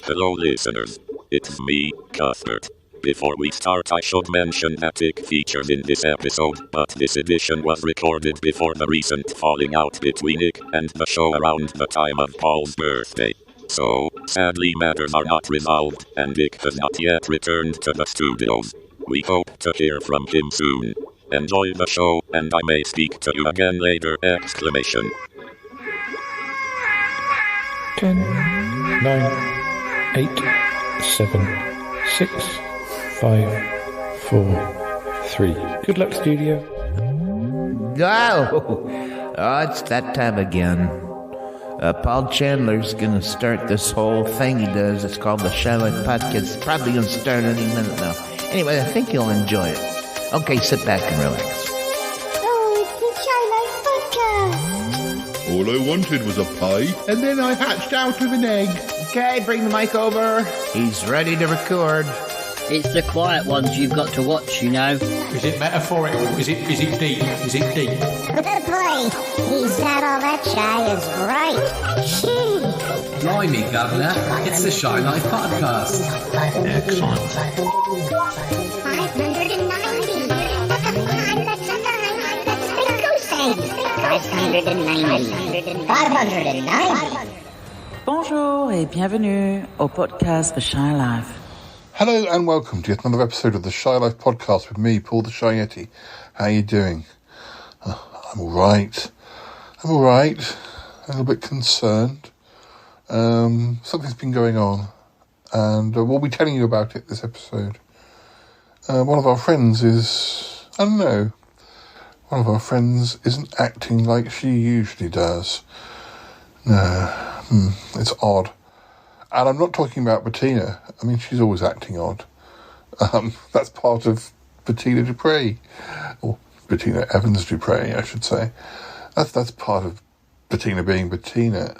Hello listeners, it's me, Cuthbert. Before we start I should mention that Dick features in this episode, but this edition was recorded before the recent falling out between Nick and the show around the time of Paul's birthday. So, sadly matters are not resolved, and Dick has not yet returned to the studios. We hope to hear from him soon. Enjoy the show, and I may speak to you again later! 10, 9, 8, 7, 6, 5, 4, 3. Good luck, studio. Oh, it's that time again. Paul Chandler's gonna start this whole thing he does. It's called the Charlotte Podcast. It's probably gonna start any minute now. Anyway, I think you'll enjoy it. Okay, sit back and relax. All I wanted was a pie, and then I hatched out of an egg. Okay, bring the mic over. He's ready to record. It's the quiet ones you've got to watch, you know. Is it metaphorical? Is it deep? Is it deep? Boy, he's not all that shy is right. Blimey, Governor, it's the Shy Life Podcast. Excellent. 590. That's 590. Bonjour et bienvenue au podcast The Shy Life. Hello and welcome to yet another episode of the Shy Life Podcast with me, Paul the Shy Yeti. How are you doing? I'm alright. A little bit concerned. Something's been going on, and we'll be telling you about it this episode. One of our friends isn't acting like she usually does. No, it's odd. And I'm not talking about Bettina. I mean, she's always acting odd. That's part of Bettina Dupree. Or Bettina Evans Dupree, I should say. That's part of Bettina being Bettina.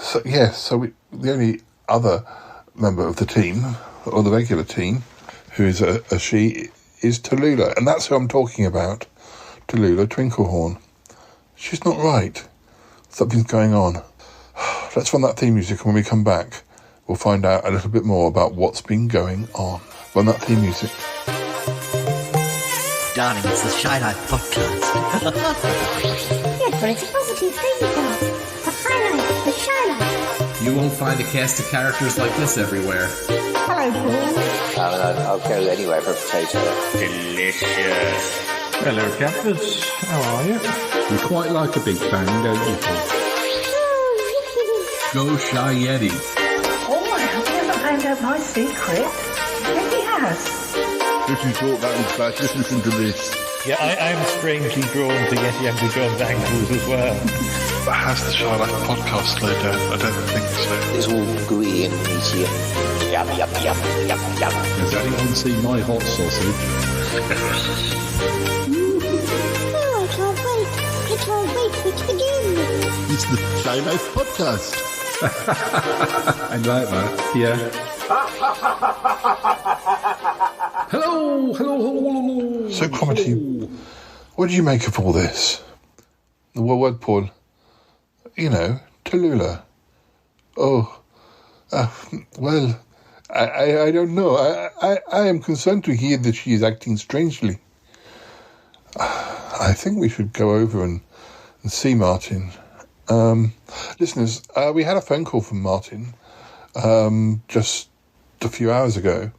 So the only other member of the team, or the regular team, who is a she, is Tallulah. And that's who I'm talking about. Tallulah Twinklehorn. She's not right. Something's going on. Let's run that theme music, and when we come back, we'll find out a little bit more about what's been going on. Run that theme music. Darling, it's the Shy Life Podcast. Yeah, but it's a positive thing, Paul. The highlight, the Shy Life. You won't find a cast of characters like this everywhere. Hello, Paul. I'll go anywhere for a potato. Delicious. Hello, Cathers. How are you? You quite like a big bang, don't you, Paul? Go Shy Yeti. Oh, I hope he hasn't found out my secret. Yes, he has. If you thought that was bad, just listen to this. Yeah, I'm strangely drawn to Yeti Uncle John's ankles as well. But has the Shy Life Podcast slowed down? I don't think so. It's all gooey and meaty and yum. Has anyone seen my hot sausage? Oh, I can't wait for it to begin. It's the Shy Life Podcast. I like that. Yeah. Hello. So, Cromitty, what do you make of all this? What, Paul? You know, Tallulah. Oh, well, I don't know. I am concerned to hear that she is acting strangely. I think we should go over and see Martin. Listeners, we had a phone call from Martin just a few hours ago,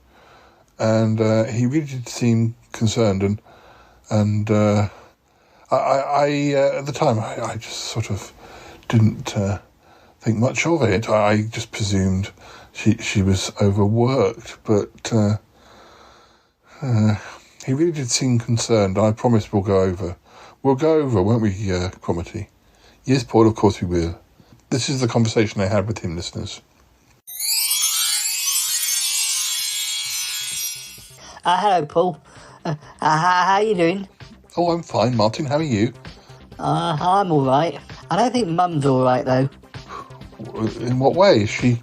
and he really did seem concerned, and I at the time I just sort of didn't think much of it. I just presumed she was overworked, but he really did seem concerned. I promise we'll go over. We'll go over, won't we, Cromitty? Yes, Paul, of course we will. This is the conversation I had with him, listeners. Hello, Paul. How are you doing? Oh, I'm fine, Martin. How are you? I'm all right. I don't think Mum's all right, though. In what way? She's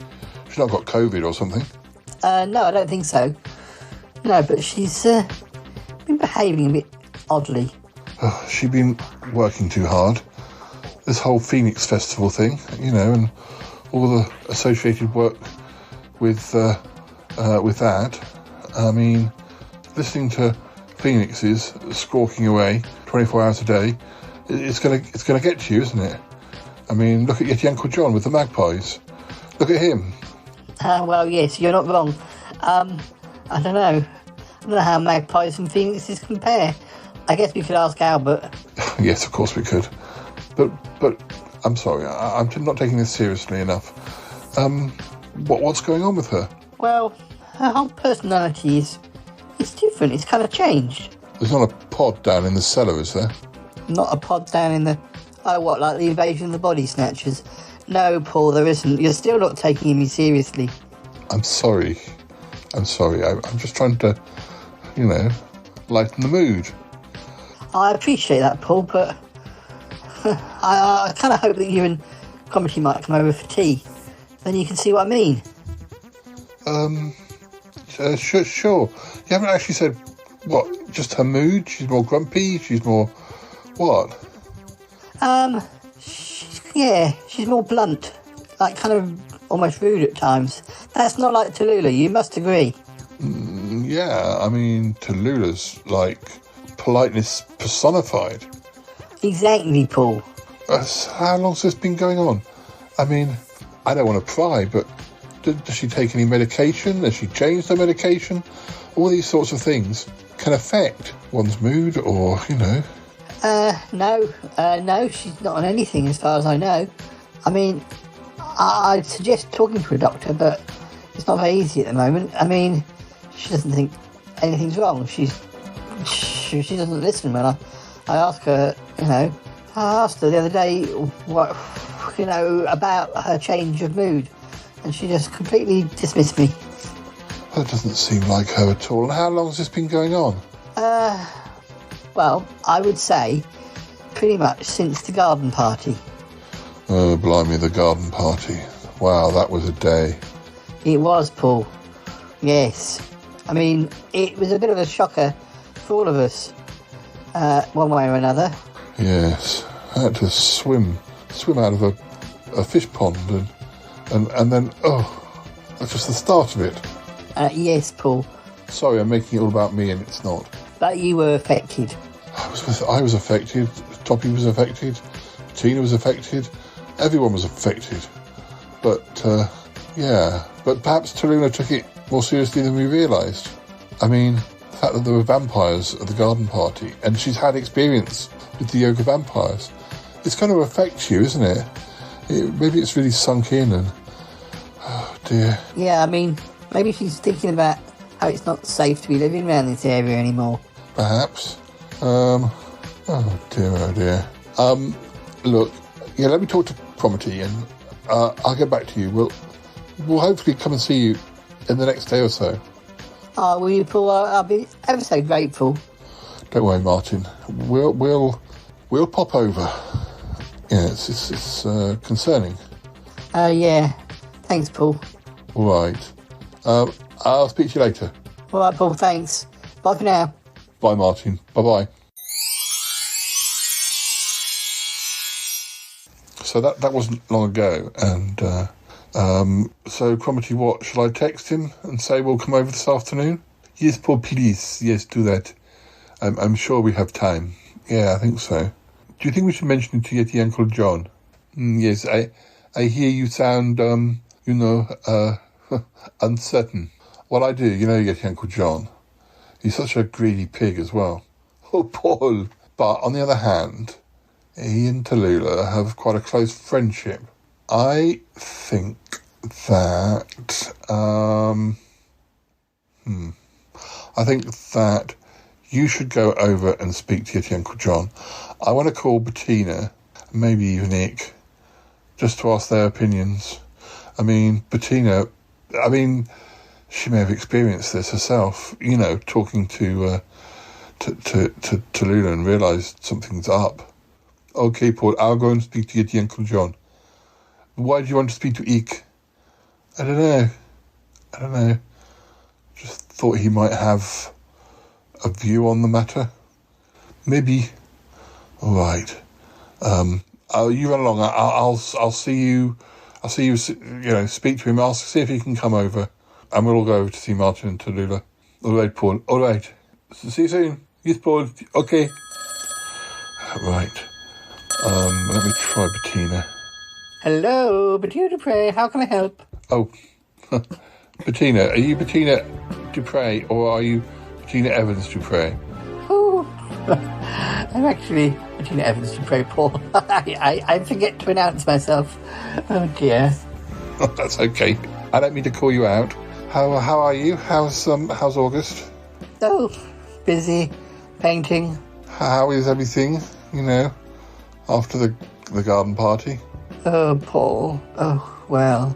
not got COVID or something? No, I don't think so. No, but she's been behaving a bit oddly. She's been working too hard. This whole Phoenix Festival thing, you know, and all the associated work with that. I mean, listening to phoenixes squawking away 24 hours a day, it's gonna get to you, isn't it? I mean, look at your Uncle John with the magpies. Look at him. Well, yes, you're not wrong. I don't know. I don't know how magpies and phoenixes compare. I guess we could ask Albert. Yes, of course we could. But I'm sorry, I'm not taking this seriously enough. What's going on with her? Well, her whole personality is different. It's kind of changed. There's not a pod down in the cellar, is there? Not a pod down in the... Oh, what, like the invasion of the body snatchers? No, Paul, there isn't. You're still not taking me seriously. I'm sorry. I'm just trying to, lighten the mood. I appreciate that, Paul, but I kind of hope that you and Comedy might come over for tea. Then you can see what I mean. Sure. You haven't actually said, what, just her mood? She's more grumpy? She's more... what? She's more blunt. Like, kind of almost rude at times. That's not like Tallulah, you must agree. Yeah, I mean, Tallulah's like politeness personified. Exactly, Paul. How long's this been going on? I mean, I don't want to pry, but does she take any medication? Has she changed her medication? All these sorts of things can affect one's mood or, No, she's not on anything as far as I know. I mean, I'd suggest talking to a doctor, but it's not very easy at the moment. I mean, she doesn't think anything's wrong. She doesn't listen when I ask her, I asked her the other day what, about her change of mood, and she just completely dismissed me. That doesn't seem like her at all. And how long has this been going on? Well, I would say pretty much since the garden party. Oh, blimey, the garden party. Wow, that was a day. It was, Paul. Yes. I mean, it was a bit of a shocker for all of us, one way or another. Yes. I had to swim out of a fish pond and then, that's just the start of it. Yes, Paul. Sorry, I'm making it all about me and it's not. But you were affected. I was affected. Toppy was affected. Tina was affected. Everyone was affected. But, But perhaps Tallulah took it more seriously than we realised. I mean, the fact that there were vampires at the garden party, and she's had experience with the yoga vampires, it's going to affect you, isn't it? Maybe it's really sunk in and... Oh, dear. Yeah, I mean, maybe she's thinking about how it's not safe to be living around this area anymore. Perhaps. Oh dear. Look, let me talk to Cromitty and I'll get back to you. We'll hopefully come and see you in the next day or so. Oh, will you, Paul? I'll be ever so grateful. Don't worry, Martin. We'll pop over. Yeah, it's concerning. Yeah. Thanks, Paul. All right. I'll speak to you later. All right, Paul. Thanks. Bye for now. Bye, Martin. Bye-bye. So that wasn't long ago, and so Cromitty, what, shall I text him and say we'll come over this afternoon? Yes, Paul, please. Yes, do that. I'm sure we have time. Yeah, I think so. Do you think we should mention it to your Uncle John? Yes, I hear you sound, uncertain. Well, I do, your Uncle John. He's such a greedy pig as well. Oh, Paul. But on the other hand, he and Tallulah have quite a close friendship. I think that, I think that you should go over and speak to your Uncle John. I want to call Bettina, maybe even Nick, just to ask their opinions. I mean, Bettina, she may have experienced this herself, talking to Tallulah and realised something's up. Okay, Paul, I'll go and speak to your Uncle John. Why do you want to speak to Eek? I don't know. Just thought he might have a view on the matter. Maybe. All right. You run along. I'll see you I'll see you, speak to him, see if he can come over. And we'll all go to see Martin and Tallulah. All right, Paul. All right. See you soon. Yes, Paul. Okay. Right. Let me try Bettina. Hello, Bettina Dupre. How can I help? Oh, Bettina. Are you Bettina Dupre or are you Bettina Evans Dupre? Oh, I'm actually Bettina Evans Dupre, Paul. I forget to announce myself. Oh dear. That's okay. I don't mean to call you out. How are you? How's August? Oh, busy painting. How is everything? After the garden party. Oh, Paul. Oh, well.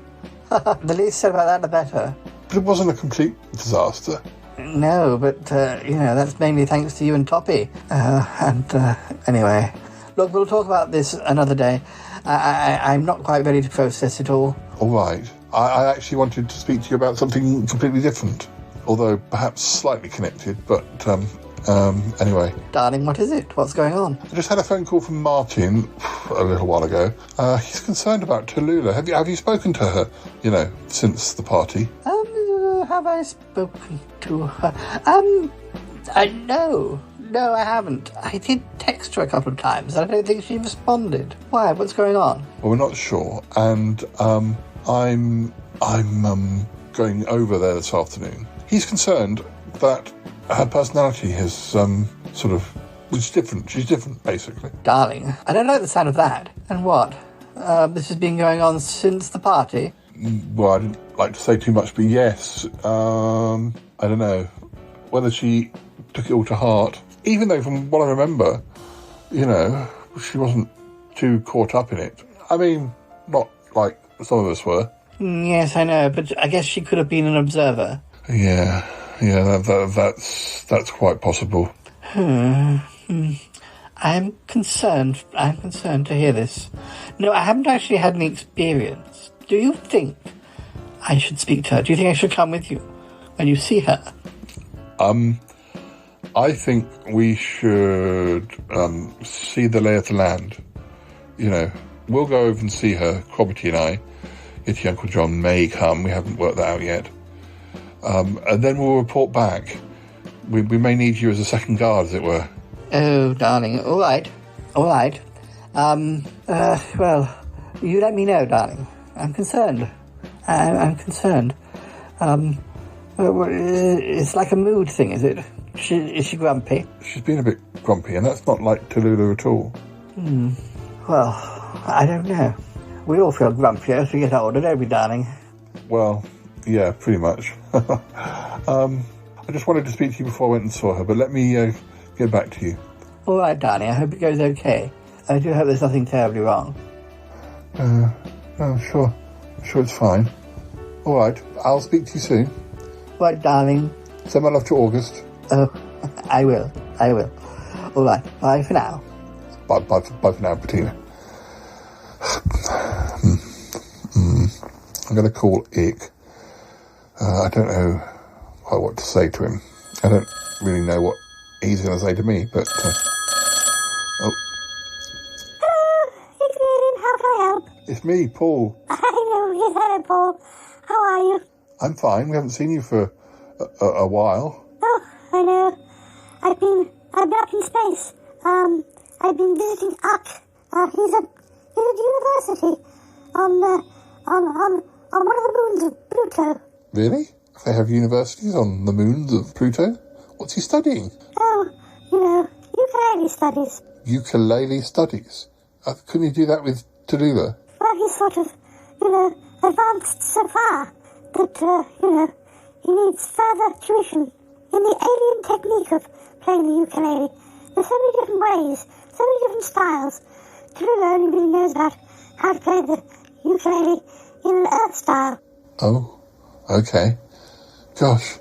The least said about that, the better. But it wasn't a complete disaster. No, but, that's mainly thanks to you and Toppy. Anyway. Look, we'll talk about this another day. I'm not quite ready to process it all. All right. I actually wanted to speak to you about something completely different, although perhaps slightly connected, but anyway. Darling, what is it? What's going on? I just had a phone call from Martin a little while ago. He's concerned about Tallulah. Have you spoken to her, since the party? Have I spoken to her? No, I haven't. I did text her a couple of times, and I don't think she responded. Why? What's going on? Well, we're not sure, and I'm going over there this afternoon. He's concerned that her personality has it's different. She's different, basically. Darling, I don't like the sound of that. And what? This has been going on since the party? Well, I didn't like to say too much, but yes. I don't know whether she took it all to heart. Even though, from what I remember, she wasn't too caught up in it. I mean, not like some of us were. Yes, I know, but I guess she could have been an observer. Yeah, that's quite possible. I'm concerned to hear this. No, I haven't actually had any experience. Do you think I should speak to her? Do you think I should come with you when you see her? I think we should see the lay of the land. We'll go over and see her, Crobbity and I. Itty Uncle John may come, we haven't worked that out yet. And then we'll report back. We may need you as a second guard, as it were. Oh, darling, all right. Well, you let me know, darling. I'm concerned. I'm concerned. It's like a mood thing, is it? Is she grumpy? She's been a bit grumpy, and that's not like Tallulah at all. Well, I don't know. We all feel grumpier as we get older, don't we, darling? Well, yeah, pretty much. I just wanted to speak to you before I went and saw her, but let me get back to you. All right, darling, I hope it goes okay. I do hope there's nothing terribly wrong. No, sure it's fine. All right, I'll speak to you soon. Right, darling. Send my love to August. Oh, I will. All right, bye for now. Bye for now, Bettina. I'm going to call Ick. I don't know quite what to say to him. I don't really know what he's going to say to me, but... Hello, it's Miriam. How can I help? It's me, Paul. I know. Yes, hello, Paul. How are you? I'm fine. We haven't seen you for a while. Oh, I know. I'm back in space. I've been visiting Uck. He's at university on one of the moons of Pluto. Really? They have universities on the moons of Pluto? What's he studying? Oh, ukulele studies. Ukulele studies? Couldn't he do that with Tallulah? Well, he's sort of, advanced so far that, he needs further tuition in the alien technique of playing the ukulele. There's so many different ways, so many different styles. Tallulah only really knows about how to play the ukulele in an Earth style. Oh, okay. Gosh,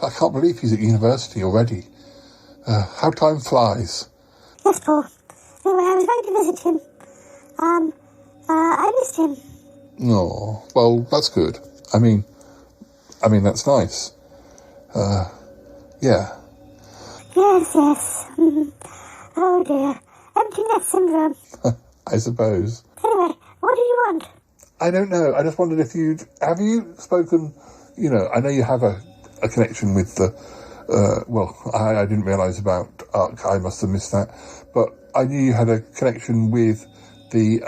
I can't believe he's at university already. How time flies. Yes, Paul. Anyway, I was going to visit him. I missed him. Oh, well, that's good. I mean, that's nice. Yeah. Yes. Oh, dear. Empty nest syndrome. I suppose. Anyway, what do you want? I don't know. I just wondered if have you spoken, I know you have a connection with the, I didn't realise about ARC, I must have missed that, but I knew you had a connection with the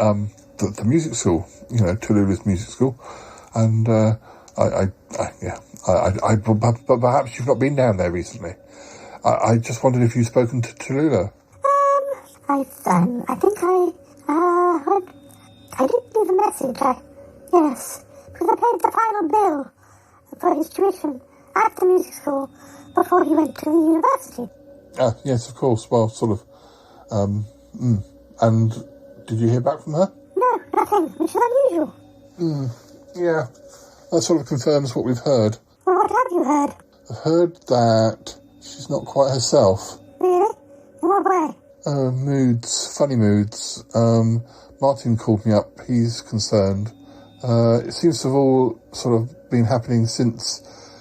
music school, Tallulah's music school, and but perhaps you've not been down there recently. I just wondered if you've spoken to Tallulah. I think I did leave a message. Yes, because I paid the final bill for his tuition at the music school before he went to the university. Ah, yes, of course. Well, sort of. And did you hear back from her? No, nothing, which is unusual. Yeah, that sort of confirms what we've heard. Well, what have you heard? I've heard that she's not quite herself. Really? In what way? Funny moods. Martin called me up. He's concerned. It seems to have all sort of been happening since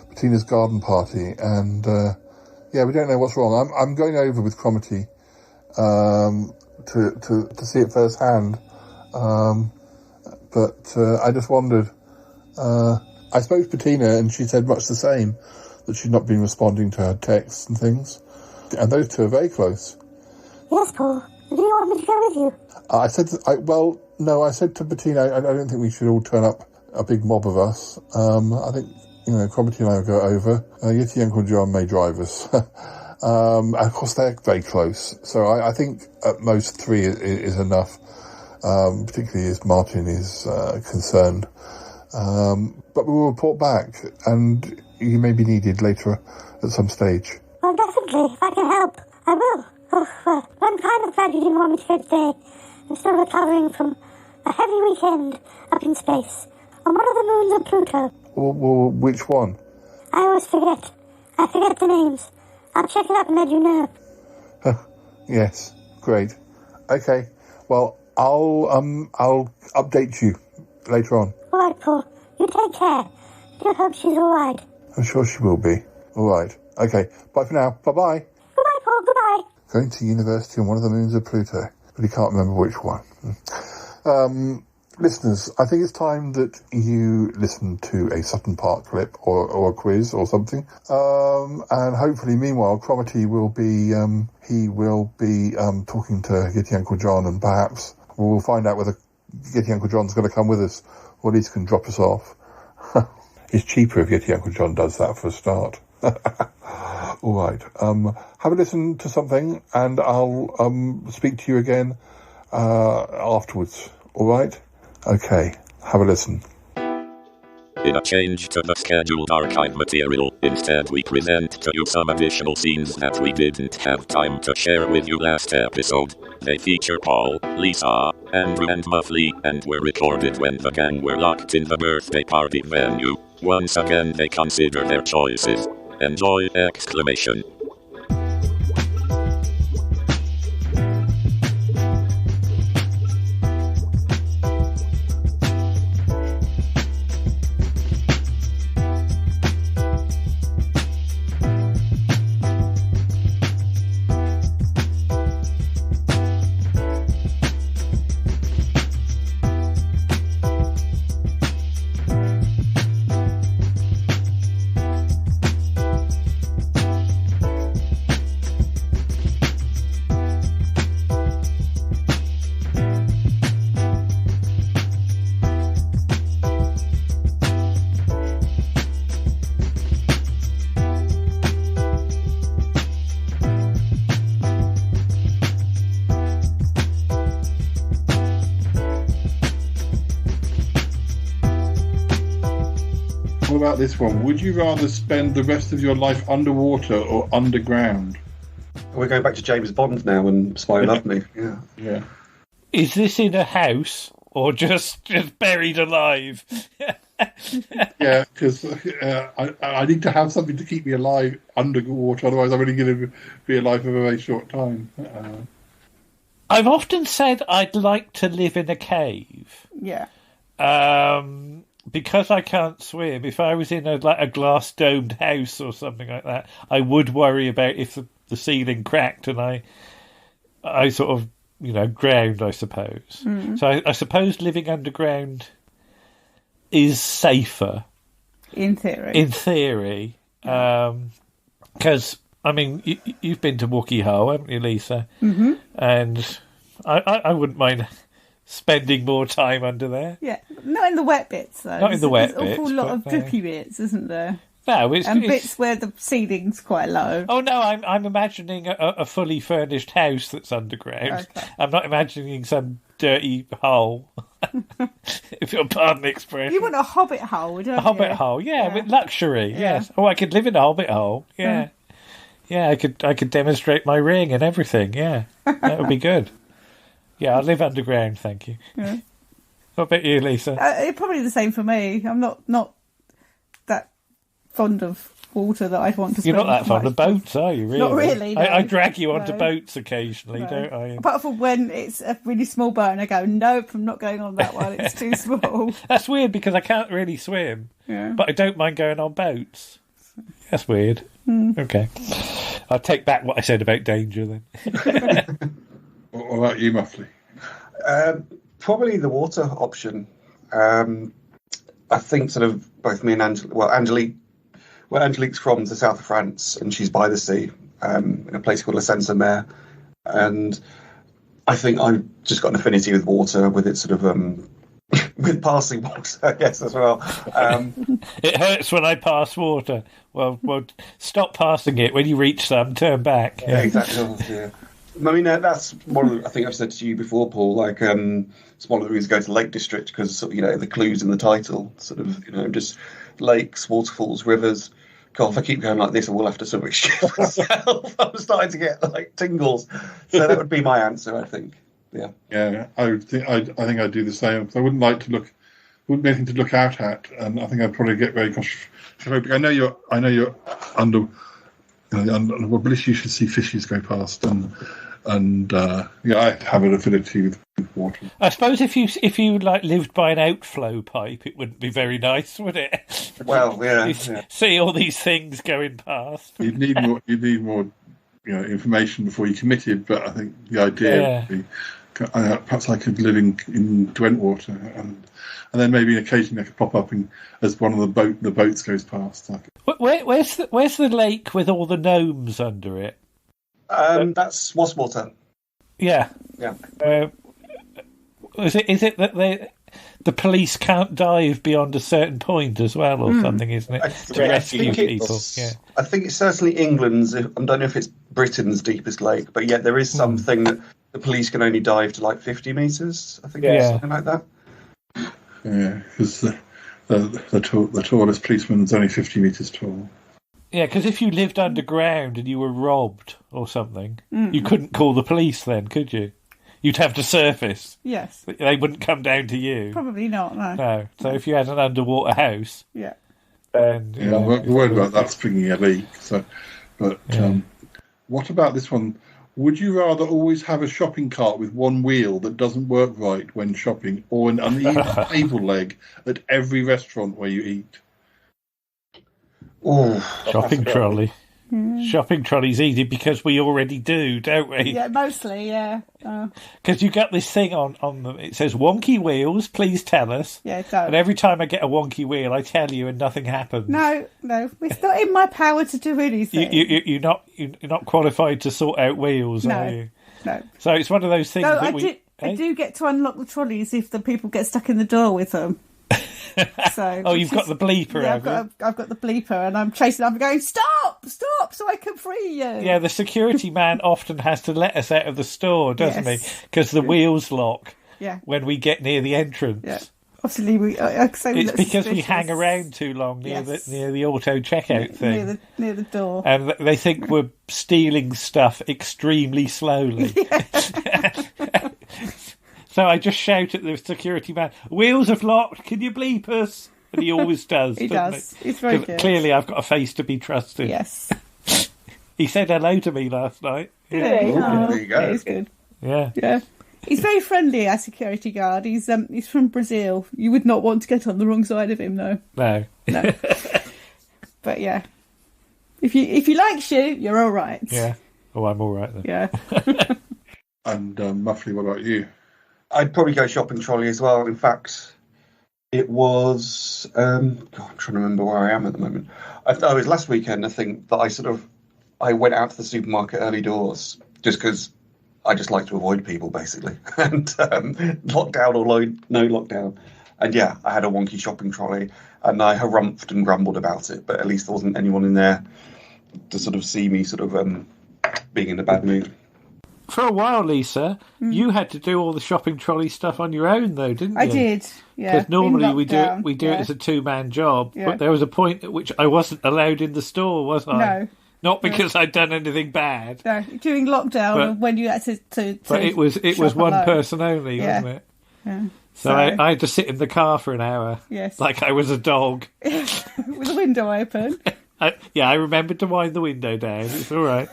Bettina's garden party, and we don't know what's wrong. I'm going over with Cromitty to see it firsthand. But I just wondered. I spoke to Bettina, and she said much the same, that she'd not been responding to her texts and things. And those two are very close. Yes, Paul. Do you want me to go with you? I said to Bettina, I don't think we should all turn up, a big mob of us. I think, Cromitty and I will go over. Yeti Uncle John may drive us. Of course, they're very close. So I think at most 3 is enough, particularly as Martin is concerned. But we will report back, and you may be needed later at some stage. Well, definitely. If I can help, I will. Oh, well, I'm kind of glad you didn't want me to go today. I'm still recovering from a heavy weekend up in space on one of the moons of Pluto. Well, which one? I always forget. I forget the names. I'll check it up and let you know. Yes, great. Okay, well, I'll update you later on. All right, Paul. You take care. Do hope she's all right. I'm sure she will be. All right. Okay, bye for now. Bye-bye. Goodbye, Paul. Goodbye. Going to university on one of the moons of Pluto, but he can't remember which one. Listeners, I think it's time that you listen to a Sutton Park clip or a quiz or something. And hopefully, meanwhile, Cromitty will be talking to Yeti Uncle John, and perhaps we'll find out whether Yeti Uncle John's going to come with us, or at least can drop us off. It's cheaper if Yeti Uncle John does that for a start. All right. Have a listen to something, and I'll speak to you again afterwards. All right? Okay. Have a listen. In a change to the scheduled archive material, instead we present to you some additional scenes that we didn't have time to share with you last episode. They feature Paul, Lisa, Andrew and Muffley, and were recorded when the gang were locked in the birthday party venue. Once again they consider their choices. Enjoy! Exclamation. What about this one? Would you rather spend the rest of your life underwater or underground? We're going back to James Bond now and Spy Who Loved Me. Yeah. Is this in a house or just buried alive? Yeah, because I need to have something to keep me alive underwater, otherwise I'm only going to be alive for a very short time. I've often said I'd like to live in a cave. Yeah. Because I can't swim, if I was in a glass-domed house or something like that, I would worry about if the ceiling cracked and I sort of, drowned, I suppose. Mm. So I suppose living underground is safer. In theory. In theory. Because, I mean, you've been to Wookie Hole, haven't you, Lisa? Mm-hmm. And I wouldn't mind spending more time under there. Yeah, not in the wet bits, though. Not in the wet bits. There's an awful lot of drippy bits, isn't there? No, bits where the ceiling's quite low. Oh no, I'm imagining a fully furnished house that's underground. Okay. I'm not imagining some dirty hole. If you'll pardon the expression. You want a hobbit hole, don't you? A hobbit hole, yeah, with luxury. Yeah. Yes. Oh, I could live in a hobbit hole. Yeah. Yeah, I could demonstrate my ring and everything. Yeah, that would be good. Yeah, I live underground. Thank you. Yeah. What about you, Lisa? Probably the same for me. I'm not that fond of water that I'd want to. You're not that fond of boats, are you? Really? Not really. No. I drag you onto boats occasionally, don't I? Apart from when it's a really small boat, and I go, nope, I'm not going on that one. It's too small. That's weird because I can't really swim, but I don't mind going on boats. That's weird. Okay, I'll take back what I said about danger then. What about you, Muffley? Probably the water option. I think sort of both me and Angelique's from the south of France, and she's by the sea, in a place called La Sense-sur-Mer. And I think I've just got an affinity with water, with its sort of with passing water, I guess, as well. It hurts when I pass water. Well, stop passing it. When you reach some, turn back. Yeah, exactly. Yeah. I mean, that's one of the, I think I've said to you before, Paul, like, it's one of the reasons to go to Lake District, because, you know, the clues in the title, sort of, you know, just lakes, waterfalls, rivers. God, if I keep going like this, I will have to sort of shit myself. I'm starting to get, like, tingles. So that would be my answer, I think. Yeah. Yeah, I think I'd do the same. I wouldn't be anything to look out at, and I think I'd probably get very claustrophobic. I know you're under. Well, Bliss, you should see fishes go past, and I have an affinity with water. I suppose if you like lived by an outflow pipe, it wouldn't be very nice, would it? Well, yeah. See all these things going past. You'd need more, information before you committed. But I think the idea would be, perhaps I could live in Dwentwater, and then maybe occasionally I could pop up as one of the boats goes past. Where's the lake with all the gnomes under it? That's Waswater. Yeah. Yeah. Is it that the police can't dive beyond a certain point as well, or something, isn't it? To rescue people. Yeah. I think it's certainly England's. I don't know if it's Britain's deepest lake, but yeah, there is something that the police can only dive to like 50 metres. I think, something like that. Yeah, because the tallest policeman is only 50 metres tall. Yeah, because if you lived underground and you were robbed or something, you couldn't call the police then, could you? You'd have to surface. Yes. They wouldn't come down to you. Probably not, no. No. So if you had an underwater house... Yeah. Then, we're worried about that springing a leak. What about this one? Would you rather always have a shopping cart with one wheel that doesn't work right when shopping, or an uneven table leg at every restaurant where you eat? Oh, shopping trolley. Shopping trolley's easy because we already do, don't we? Yeah, mostly, yeah. Because you got this thing on them. It says wonky wheels, please tell us. Yeah, it does. And every time I get a wonky wheel, I tell you, and nothing happens. No, it's not in my power to do anything. You're not qualified to sort out wheels, are you? No. So it's one of those things that I do get to unlock the trolleys if the people get stuck in the door with them. So you've got the bleeper. Yeah, I've got the bleeper, and I'm chasing up and going, stop, so I can free you. Yeah, the security man often has to let us out of the store, doesn't he? Because the wheels lock. Yeah. When we get near the entrance. Yeah. Obviously, it's because we hang around too long near the auto checkout thing, near the door, and they think we're stealing stuff extremely slowly. So I just shout at the security man, "Wheels have locked. Can you bleep us?" And he always does. He does. He's very good. Clearly, I've got a face to be trusted. Yes. He said hello to me last night. Yeah. There you go. Yeah, he's good. Yeah. Yeah. He's very friendly, our security guard. He's from Brazil. You would not want to get on the wrong side of him, though. No. But yeah, if he likes you, you're all right. Yeah. Oh, I'm all right then. Yeah. And Muffley, what about you? I'd probably go shopping trolley as well. In fact, It was. God, I'm trying to remember where I am at the moment. It was last weekend. I think that I went out to the supermarket early doors just because I just like to avoid people, basically. And lockdown or no lockdown. And yeah, I had a wonky shopping trolley, and I harumphed and grumbled about it. But at least there wasn't anyone in there to sort of see me being in a bad mood. For a while, Lisa, you had to do all the shopping trolley stuff on your own, though, didn't you? I did, yeah. Because normally we do it yeah. as a two-man job, Yeah. but there was a point at which I wasn't allowed in the store, was I? No. Not because I'd done anything bad. No, during lockdown, when you had to but it was one alone. person only, Yeah. wasn't it? Yeah. So I had to sit in the car for an hour, Yes. like I was a dog. With the window open. I remembered to wind the window down. It's all right.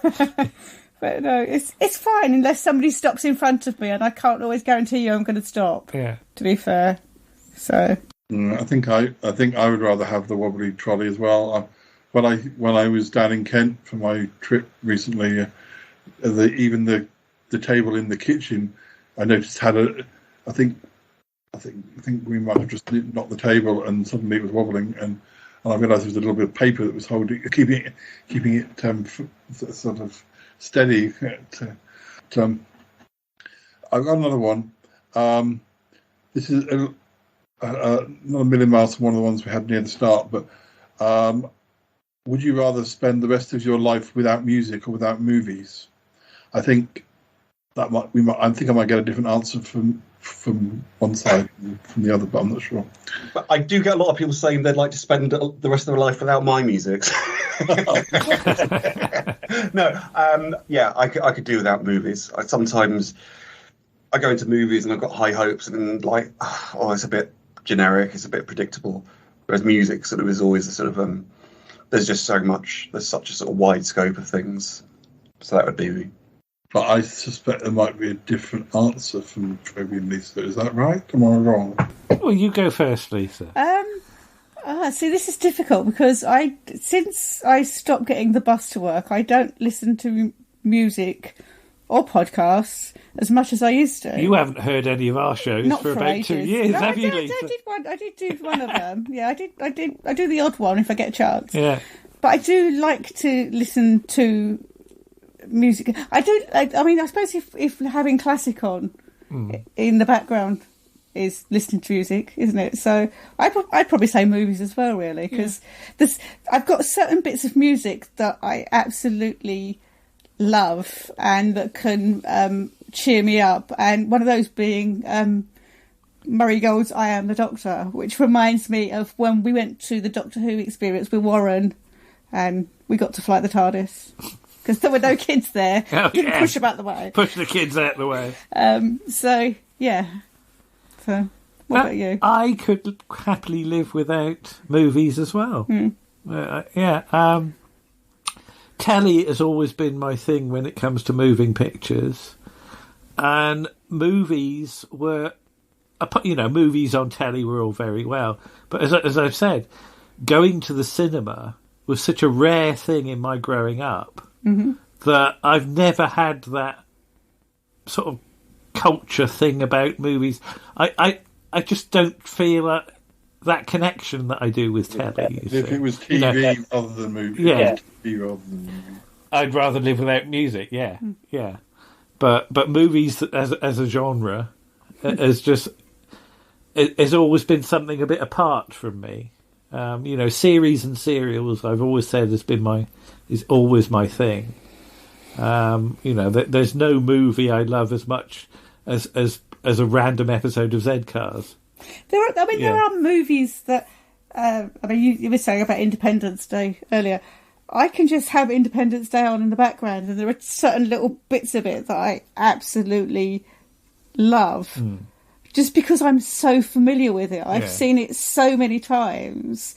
But no, it's fine unless somebody stops in front of me, and I can't always guarantee you I'm going to stop. Yeah. To be fair, so. I think I would rather have the wobbly trolley as well. When I was down in Kent for my trip recently, even the table in the kitchen, I noticed had I think we might have just knocked the table and suddenly it was wobbling, and I realised there was a little bit of paper that was keeping it sort of steady. I've got another one. This is not a million miles from one of the ones we had near the start, but would you rather spend the rest of your life without music or without movies? I think I might get a different answer from one side and from the other, but I'm not sure. But I do get a lot of people saying they'd like to spend the rest of their life without my music. No, I could do without movies. Sometimes I go into movies and I've got high hopes and it's a bit generic, it's a bit predictable. Whereas music sort of is always a sort of there's just so much, there's such a sort of wide scope of things. So that would be me. But I suspect there might be a different answer from Toby and Lisa. Is that right? Am I wrong? Well, you go first, Lisa. See, this is difficult because since I stopped getting the bus to work, I don't listen to music or podcasts as much as I used to. You haven't heard any of our shows Not for about ages. 2 years, No, have you, Lisa? I did do one of them. Yeah, I do the odd one if I get a chance. Yeah. But I do like to listen to music. I suppose if having classic on in the background is listening to music, isn't it? So I'd probably say movies as well, really, because I've got certain bits of music that I absolutely love and that can cheer me up, and one of those being Murray Gold's I Am the Doctor, which reminds me of when we went to the Doctor Who experience with Warren and we got to fly the TARDIS. Because there were no kids there. Didn't push them out the way. Push the kids out the way. So, yeah. So, what about you? I could happily live without movies as well. Telly has always been my thing when it comes to moving pictures. And movies were... movies on telly were all very well. But as I've said, going to the cinema was such a rare thing in my growing up. Mm-hmm. That I've never had that sort of culture thing about movies. I just don't feel that connection that I do with telly. If it was TV rather than movies, TV rather than movies. I'd rather live without music. Yeah. But movies as a genre has always been something a bit apart from me. Series and serials, I've always said is always my thing. There's no movie I love as much as a random episode of Z-Cars. There are movies that you were saying about Independence Day earlier. I can just have Independence Day on in the background, and there are certain little bits of it that I absolutely love. Just because I'm so familiar with it. I've seen it so many times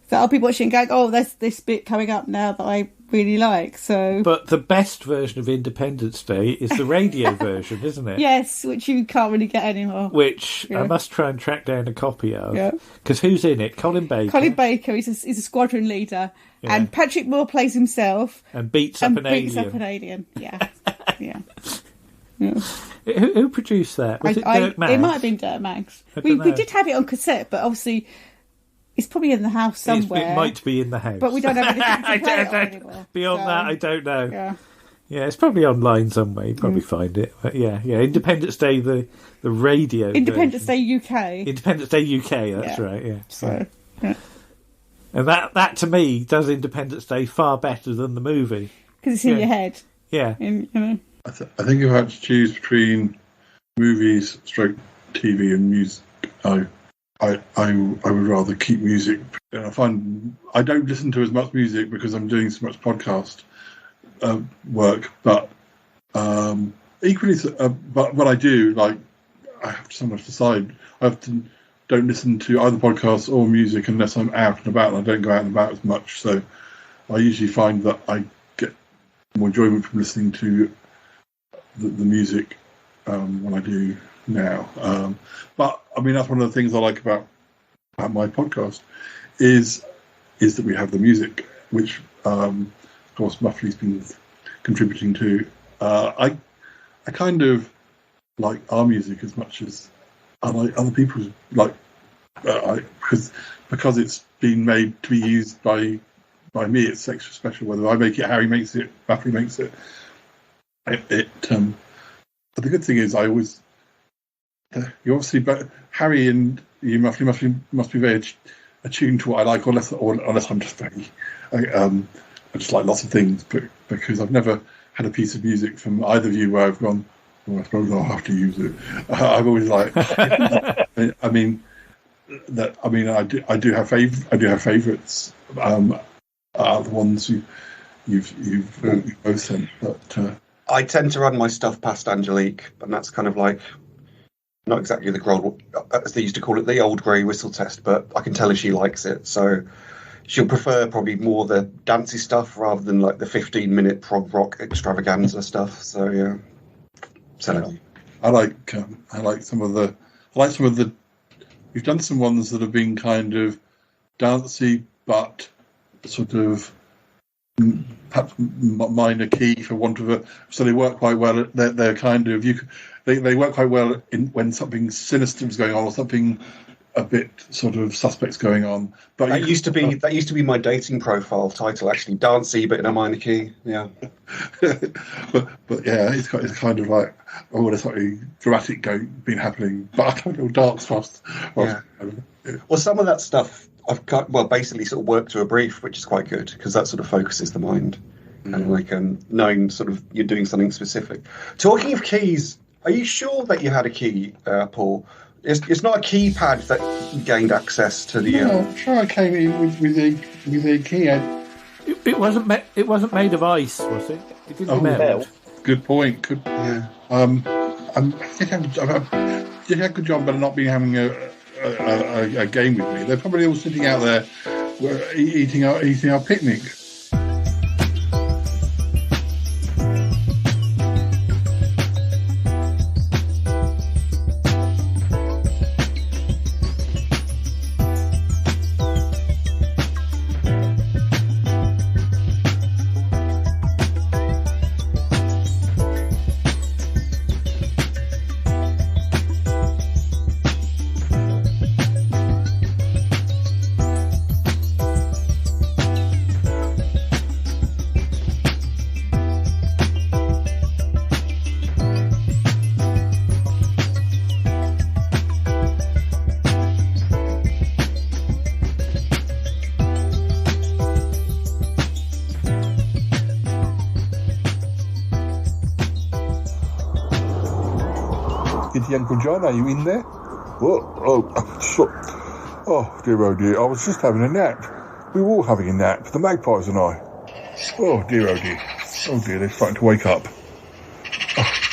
that I'll be watching and going, oh, there's this bit coming up now that I really like. So, but the best version of Independence Day is the radio version, isn't it? Yes, which you can't really get anymore. Which I must try and track down a copy of. Because who's in it? Colin Baker. Colin Baker is a squadron leader. Yeah. And Patrick Moore plays himself. And beats up an alien. Yeah. Yeah. Who produced that? Was it Dirk Maggs? It might have been Dirk Maggs. We did have it on cassette, but obviously it's probably in the house somewhere. It might be in the house. But we don't have anything to play it on anymore. Beyond that, I don't know. Yeah. Yeah, it's probably online somewhere. You'd probably find it. But yeah. Independence Day, the radio Independence version. Day UK. Independence Day UK, that's right, yeah. So, yeah. And that, to me, does Independence Day far better than the movie. Because it's in your head. Yeah. I think if I had to choose between movies, TV and music, I would rather keep music. And I find I don't listen to as much music because I'm doing so much podcast work, but equally, but what I do, like, I have so much to decide. I often don't listen to either podcasts or music unless I'm out and about, and I don't go out and about as much. So I usually find that I get more enjoyment from listening to the music when I do now. But I mean, that's one of the things I like about my podcast is that we have the music, which of course Muffley's been contributing to. I kind of like our music as much as I like other people's, like because it's been made to be used by me. It's extra special. Whether I make it, Harry makes it, Muffley makes it. But the good thing is, I always you obviously, but Harry and you Muffley must be very attuned to what I like, unless I'm just very. I just like lots of things, but because I've never had a piece of music from either of you where I've gone, I suppose I'll have to use it. I've always like. I do have favourites. The ones you've both sent, but I tend to run my stuff past Angelique, and that's kind of like not exactly the grey, as they used to call it, the old grey whistle test. But I can tell her she likes it, so she'll prefer probably more the dancey stuff rather than like the 15-minute prog rock extravaganza stuff. So yeah. So I like some of the. You've done some ones that have been kind of dancey, but sort of perhaps minor key for want of a. So they work quite well. They're kind of they work quite well when something sinister is going on or something a bit sort of suspects going on. But that used to be my dating profile title, actually, dancey but in a minor key. Yeah. but yeah, it's kind of like, oh, there's something dramatic been happening, but I don't know, dance fast. Yeah. Well, some of that stuff I've got basically sort of worked to a brief, which is quite good because that sort of focuses the mind and like knowing sort of you're doing something specific. Talking of keys, are you sure that you had a key, Paul? It's not a keypad that gained access to the. No, sure. I came in with a key. It wasn't made of ice, was it? It didn't melt. Good point. Good. Yeah. I did a good job, but not being having a game with me. They're probably all sitting out there, eating our picnic. Uncle John, are you in there? Oh, dear, I was just having a nap. We were all having a nap, the magpies and I. Oh dear. Oh dear, they're starting to wake up.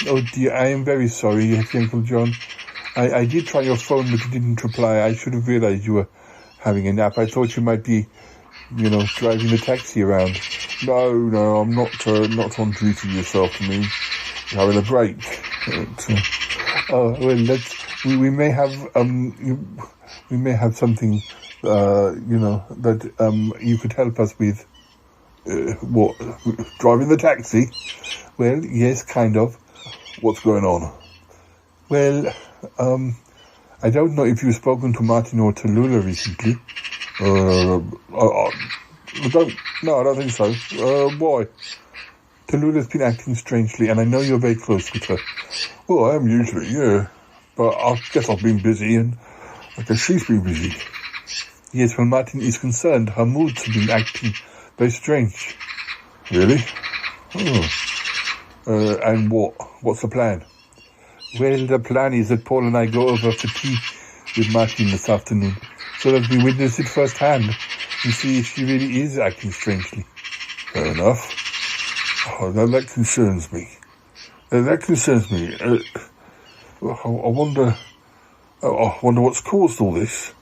Oh dear, I am very sorry, yes, Uncle John. I did try your phone, but you didn't reply. I should have realised you were having a nap. I thought you might be, driving the taxi around. No, I'm not on duty this afternoon. I'm having a break. We may have something that you could help us with. What, driving the taxi? Well, yes, kind of. what's going on? Well, I don't know if you've spoken to Martin or Tallulah recently. I don't think so. Why? Tallulah's been acting strangely, and I know you're very close with her. Well, I am usually, yeah. But I guess I've been busy, and I guess she's been busy. Yes, well, Martin is concerned. Her moods have been acting very strange. Really? Oh. And what's the plan? Well, the plan is that Paul and I go over for tea with Martin this afternoon, so that we witness it firsthand and see if she really is acting strangely. Fair enough. Oh, that concerns me. I wonder what's caused all this.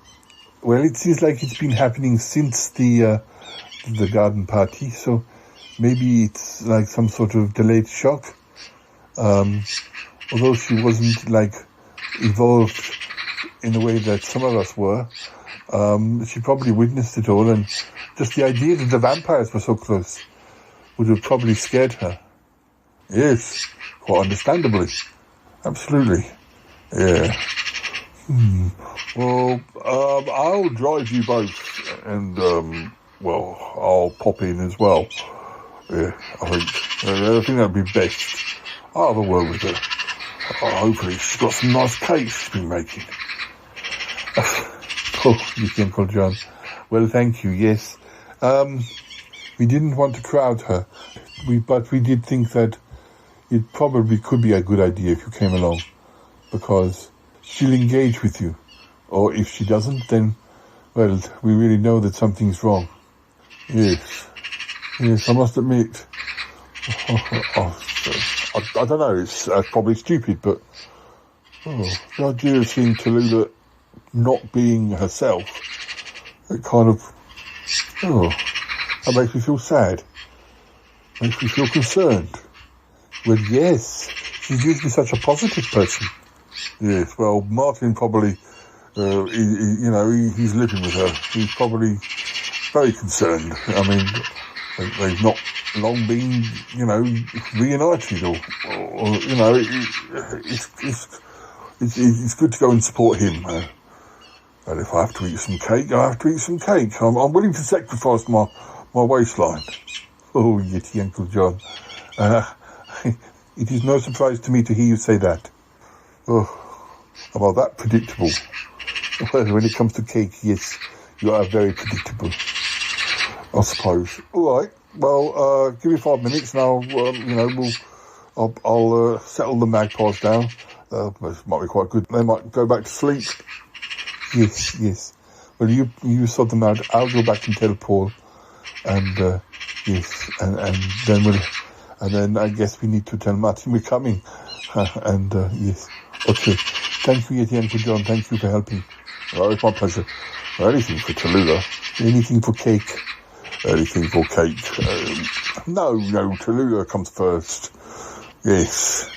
Well, it seems like it's been happening since the garden party, so maybe it's like some sort of delayed shock. Although she wasn't like involved in the way that some of us were, she probably witnessed it all, and just the idea that the vampires were so close would have probably scared her. Yes, quite understandably. Absolutely. Yeah. Well, I'll drive you both, and, I'll pop in as well. Yeah, I think that'd be best. I'll have a word with her. Hopefully she's got some nice cakes she's been making. Oh, Nicky Uncle John. Well, thank you, yes. We didn't want to crowd her, but we did think that it probably could be a good idea if you came along, because she'll engage with you. Or if she doesn't, then, well, we really know that something's wrong. Yes, I must admit. I don't know, it's probably stupid, but the idea of seeing Tallulah not being herself, it kind of, that makes me feel sad. Makes me feel concerned. Well, yes, she's usually such a positive person. Yes, well, Martin probably, he's living with her. He's probably very concerned. I mean, they've not long been, reunited, or it's good to go and support him. And if I have to eat some cake, I have to eat some cake. I'm willing to sacrifice my waistline. Oh, Yeti Uncle John. It is no surprise to me to hear you say that. Oh, am I that predictable? Well, when it comes to cake, yes, you are very predictable, I suppose. All right. Well, give me 5 minutes, and I'll settle the magpies down. This might be quite good. They might go back to sleep. Yes. Well, you sort them out. I'll go back and tell Paul, and yes, and then I guess we need to tell Martin we're coming, yes. Okay. Thank you, Yeti Uncle John. Thank you for helping. Well, it's my pleasure. Anything for Tallulah. Anything for cake. Anything for cake. No, Tallulah comes first. Yes.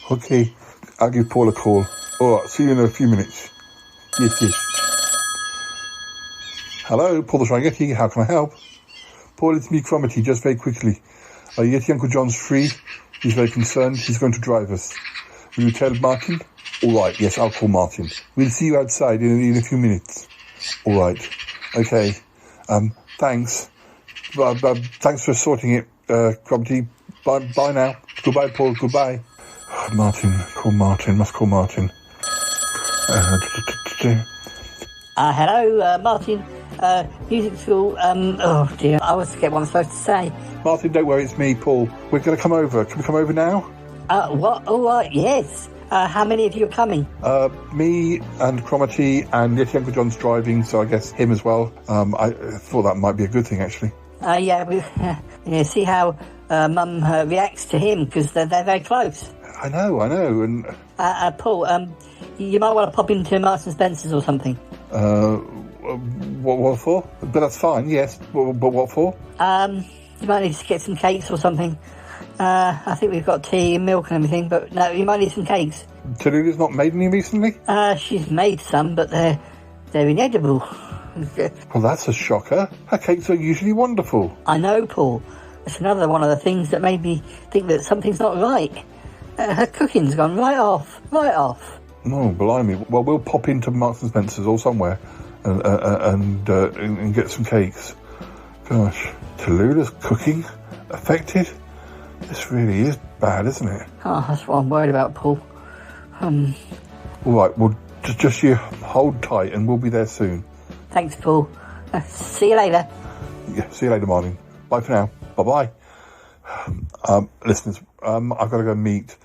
Okay, I'll give Paul a call. All right, see you in a few minutes. Yes. Hello, Paul the Shrine Yeti. How can I help? Paul, it's me, Cromitty. Just very quickly. Yeti Uncle John's free. He's very concerned. He's going to drive us. Will you tell Martin? All right, yes, I'll call Martin. We'll see you outside in a few minutes. All right. Okay. Thanks. Thanks for sorting it, Cromitty. Bye now. Goodbye, Paul. Goodbye. Must call Martin. Hello, Martin. Music school. Oh dear, I always forget what I'm supposed to say. Martin, don't worry, it's me, Paul. We're going to come over. Can we come over now? What? All right, yes. How many of you are coming? Me and Cromitty, and Yeti Uncle John's driving, so I guess him as well. I thought that might be a good thing, actually. Yeah, see how Mum reacts to him, because they're very close. I know, and... Paul, you might want to pop into Marks and Spencer's or something. What for? But that's fine, yes. But what for? You might need to get some cakes or something. I think we've got tea and milk and everything, but no, you might need some cakes. Tallulah's not made any recently? She's made some, but they're inedible. Well, that's a shocker. Her cakes are usually wonderful. I know, Paul. It's another one of the things that made me think that something's not right. Her cooking's gone right off. Oh, blimey. Well, we'll pop into Marks and Spencer's or somewhere and get some cakes. Gosh, Tallulah's cooking affected? This really is bad, isn't it? Oh, that's what I'm worried about, Paul. All right, well, just you hold tight and we'll be there soon. Thanks, Paul. See you later. Yeah, see you later, Martin. Bye for now. Bye-bye. Listeners, I've got to go meet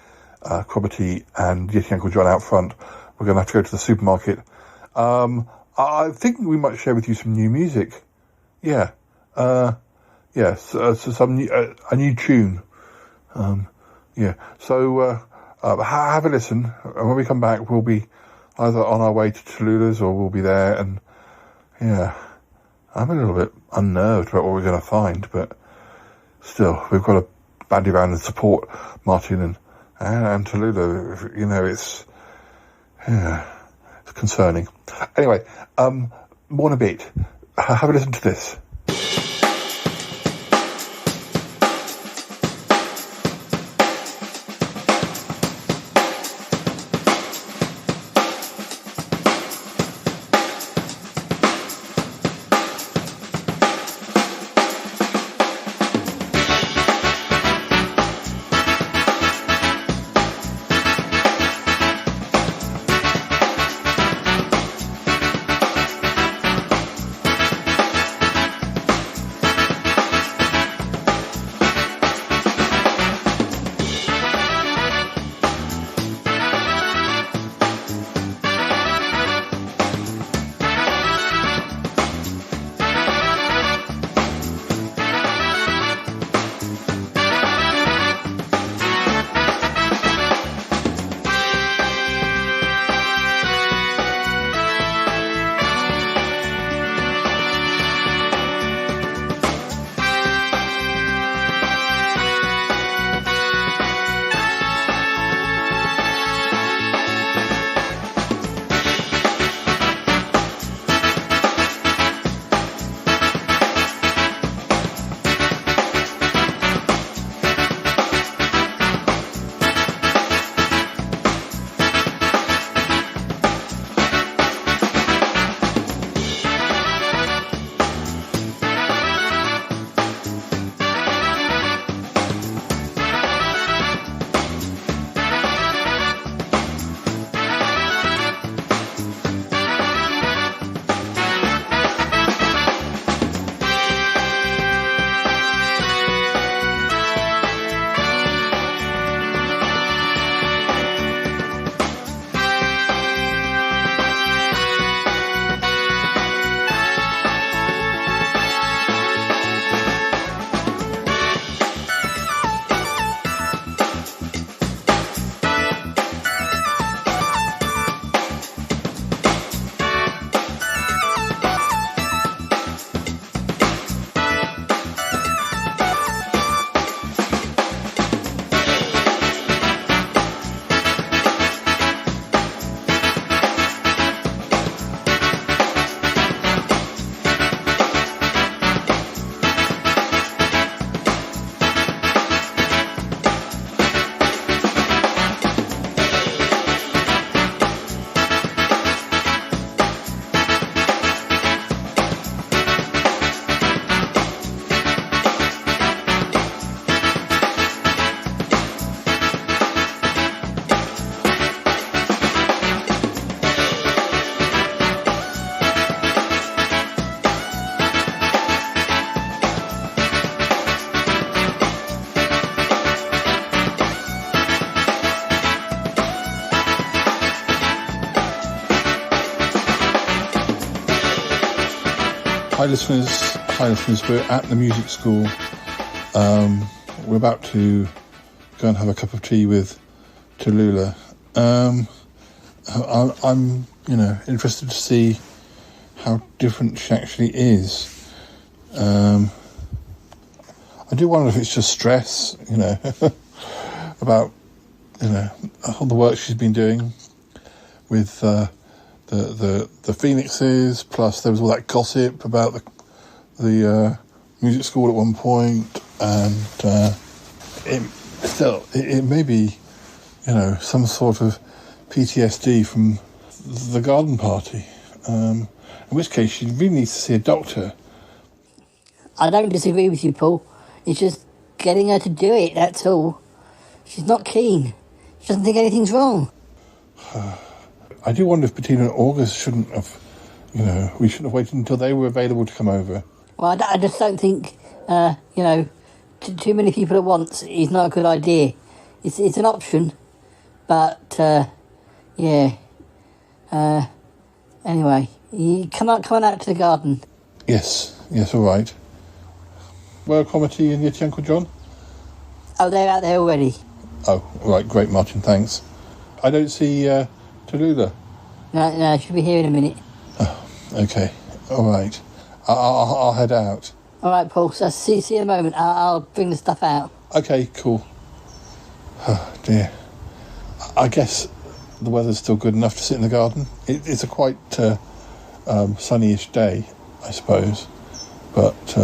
Crobbity and Yeti Uncle John out front. We're going to have to go to the supermarket. I think we might share with you some new music. Yeah. Yes, a new tune. Yeah. So have a listen. And when we come back, we'll be either on our way to Tallulah's or we'll be there. And yeah, I'm a little bit unnerved about what we're going to find, but still, we've got to bandy around and support Martin and Tallulah. You know, it's concerning. Anyway, more in a bit. Have a listen to this. Hi listeners, we're at the music school. We're about to go and have a cup of tea with Tallulah. I'm interested to see how different she actually is. I do wonder if it's just stress, about, all the work she's been doing with the Phoenixes, plus there was all that gossip about the music school at one point, and it may be some sort of PTSD from the garden party. In which case, she really needs to see a doctor. I don't disagree with you, Paul. It's just getting her to do it, that's all. She's not keen. She doesn't think anything's wrong. I do wonder if Bettina and August shouldn't have, we shouldn't have waited until they were available to come over. Well, I just don't think, too many people at once is not a good idea. It's an option, but, anyway, you come on out to the garden. Yes, all right. Where are Comity and your Uncle John? Oh, they're out there already. Oh, right, great, Martin, thanks. I don't see Tallulah. No, she'll be here in a minute. Oh, okay, all right. I'll head out. All right, Paul, so see you in a moment. I'll bring the stuff out. Okay, cool. Oh, dear. I guess the weather's still good enough to sit in the garden. It's a quite sunnyish day, I suppose. But,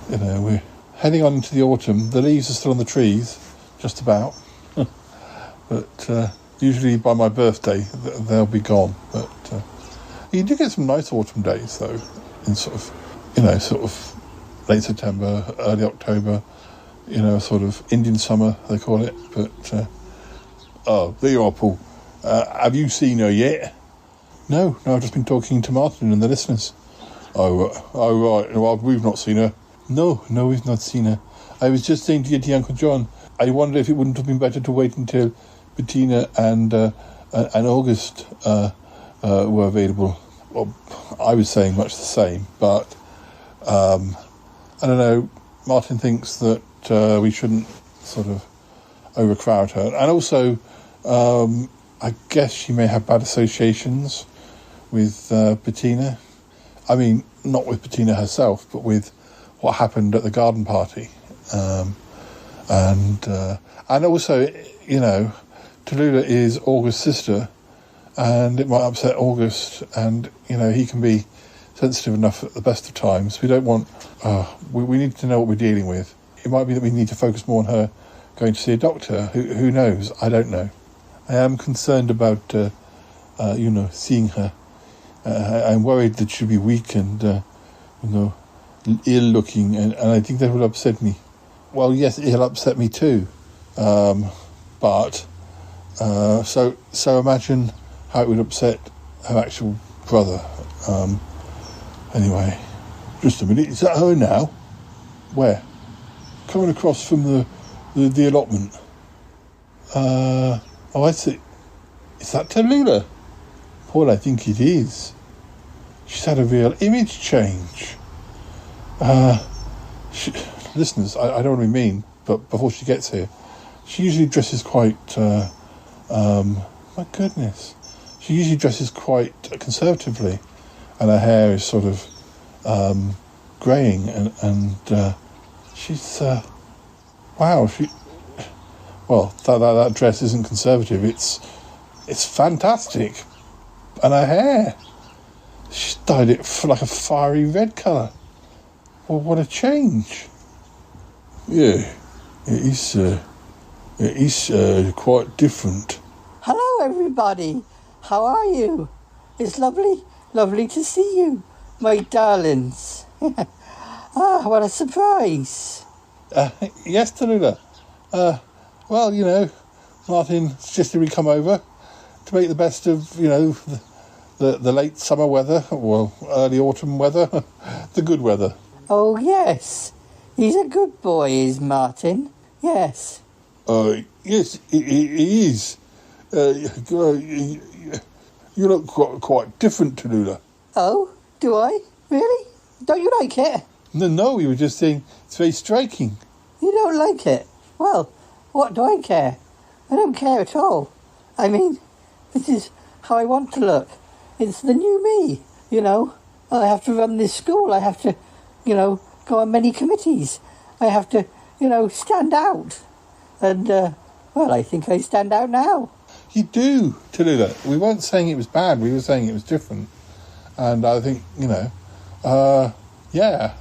we're heading on into the autumn. The leaves are still on the trees, just about. But usually by my birthday, they'll be gone. But you do get some nice autumn days, though, in sort of late September, early October, sort of Indian summer, they call it. But, there you are, Paul. Have you seen her yet? No, I've just been talking to Martin and the listeners. Oh, right. Well, we've not seen her. No, we've not seen her. I was just saying to your Uncle John, I wonder if it wouldn't have been better to wait until Bettina and August were available. Well, I was saying much the same, but I don't know. Martin thinks that we shouldn't sort of overcrowd her, and also I guess she may have bad associations with Bettina. I mean, not with Bettina herself, but with what happened at the garden party, and also, Tallulah is August's sister, and it might upset August, and he can be sensitive enough at the best of times. We don't want. We need to know what we're dealing with. It might be that we need to focus more on her going to see a doctor. Who knows? I don't know. I am concerned about seeing her. I'm worried that she'll be weak and ill-looking, and I think that will upset me. Well, yes, it'll upset me too. But so imagine how it would upset her actual brother. Anyway, just a minute. Is that her now? Where? Coming across from the allotment. Oh, I see. Is that Tallulah? Paul, I think it is. She's had a real image change. Listeners, I don't want to be mean, but before she gets here, she usually dresses quite, my goodness. She usually dresses quite conservatively, and her hair is sort of greying, and she's, wow, well, that dress isn't conservative, it's fantastic. And her hair, she's dyed it like a fiery red colour. Well, what a change. Yeah, it is quite different. Hello, everybody. How are you? It's lovely to see you, my darlings. What a surprise. Yes, Tallulah. Well, Martin suggested we come over to make the best of, the late summer weather, well, early autumn weather, the good weather. Oh, yes. He's a good boy, is Martin. Yes. Yes, he is. You look quite different, Tallulah. Oh, do I? Really? Don't you like it? No, we were just saying it's very striking. You don't like it? Well, what do I care? I don't care at all. I mean, this is how I want to look. It's the new me, I have to run this school. I have to, go on many committees. I have to, stand out. And, I think I stand out now. You do, Tallulah. We weren't saying it was bad. We were saying it was different. And I think, yeah.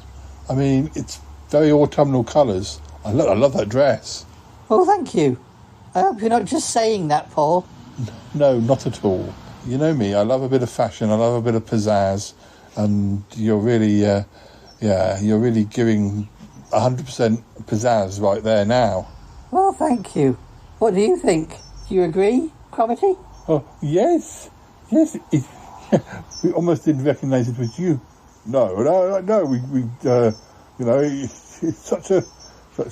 I mean, it's very autumnal colours. I love that dress. Oh, thank you. I hope you're not just saying that, Paul. No, not at all. You know me, I love a bit of fashion, I love a bit of pizzazz, and you're really, you're really giving 100% pizzazz right there now. Well, thank you. What do you think? Do you agree, Cromitty? Oh, yes. We almost didn't recognise it was you. No, it's such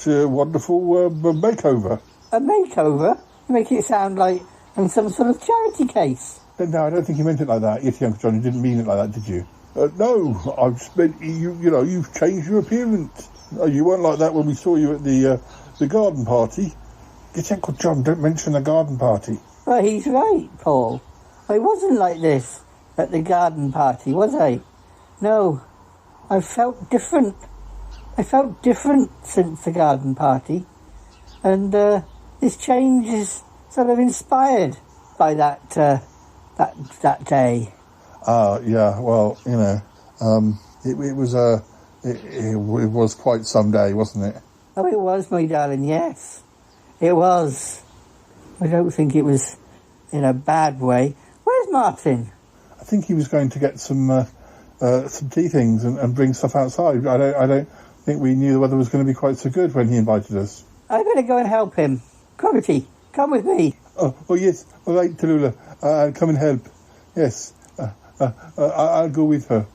a wonderful makeover. A makeover? You make it sound like I'm some sort of charity case. No, I don't think you meant it like that. Yes, Uncle John, you didn't mean it like that, did you? No, I just meant you've changed your appearance. You weren't like that when we saw you at the garden party. Yes, Uncle John, don't mention the garden party. Well, he's right, Paul. I wasn't like this at the garden party, was I? No, I felt different. I felt different since the garden party. And this change is sort of inspired by that day. Yeah, well, it was quite some day, wasn't it? Oh, it was, my darling, yes. It was. I don't think it was in a bad way. Where's Martin? I think he was going to get some tea things and bring stuff outside. I don't think we knew the weather was going to be quite so good when he invited us. I better go and help him. Cromitty, come with me. Oh yes. All right, Tallulah. I'll come and help. Yes. I'll go with her.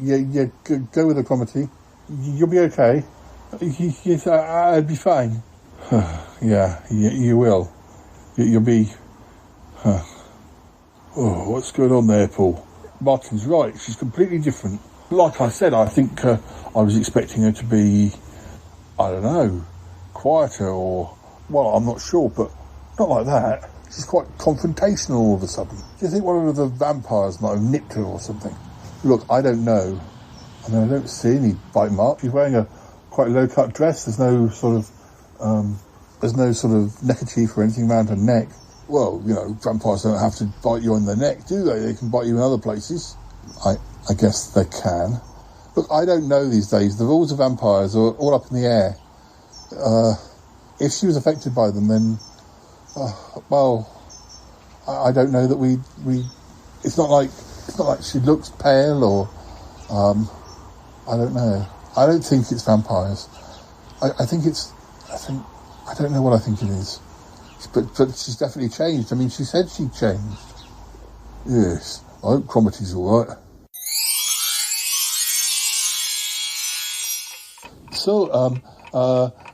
Yeah. Go with her, Cromitty. You'll be okay. Yes, I'll be fine. Yeah, you will. You'll be... Oh, what's going on there, Paul? Martin's right. She's completely different. Like I said, I think I was expecting her to be, I don't know, quieter or... Well, I'm not sure, but not like that. She's quite confrontational all of a sudden. Do you think one of the vampires might have nipped her or something? Look, I don't know. I mean, I don't see any bite marks. She's wearing a quite low-cut dress. There's no sort of neckerchief or anything around her neck. Well, vampires don't have to bite you on the neck, do they? They can bite you in other places. I guess they can. Look, I don't know these days. The rules of vampires are all up in the air. If she was affected by them, then, I don't know that we. It's not like she looks pale or, I don't know. I don't think it's vampires. I don't know what I think it is. But she's definitely changed. I mean, she said she changed. Yes, I hope Cromitty's all right. So,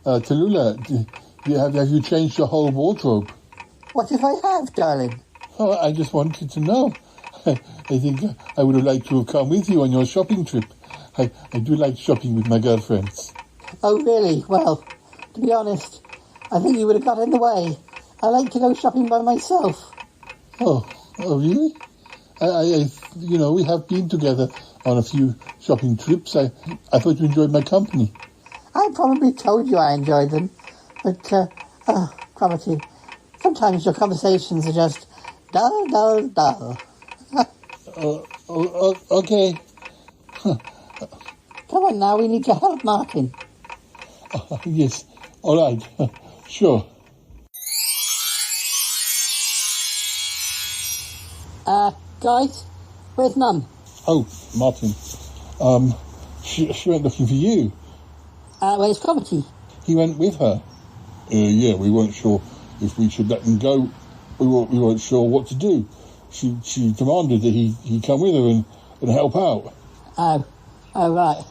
Tallulah, have you changed your whole wardrobe? What if I have, darling? Oh, I just wanted to know. I think I would have liked to have come with you on your shopping trip. I do like shopping with my girlfriends. Oh, really? Well, to be honest, I think you would have got in the way. I like to go shopping by myself. Oh, really? We have been together on a few shopping trips. I thought you enjoyed my company. I probably told you I enjoyed them, but, Cromitty, sometimes your conversations are just dull, dull, dull. Okay. Come on now, we need to help Martin. Yes, all right, sure. Guys, where's Mum? Oh, Martin. She went looking for you. Where's Cromitty? He went with her. Yeah, we weren't sure if we should let him go. We weren't sure what to do. She demanded that he come with her and help out. Oh, right.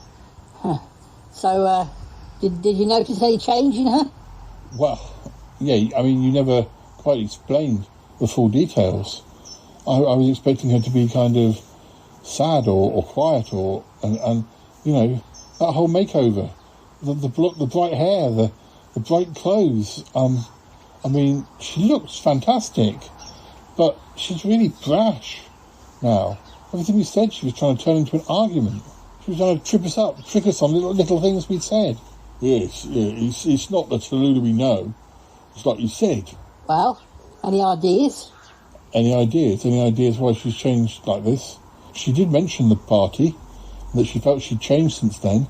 Huh. So, did you notice any change in her? Well, yeah, I mean, you never quite explained the full details. I was expecting her to be kind of sad or quiet and that whole makeover, the bright hair, the bright clothes. I mean, she looks fantastic, but she's really brash now. Everything we said, she was trying to turn into an argument. She was trying to trick us on little things we'd said. Yes, it's not the Tallulah we know. It's like you said. Well, any ideas? Any ideas why she's changed like this? She did mention the party, that she felt she'd changed since then.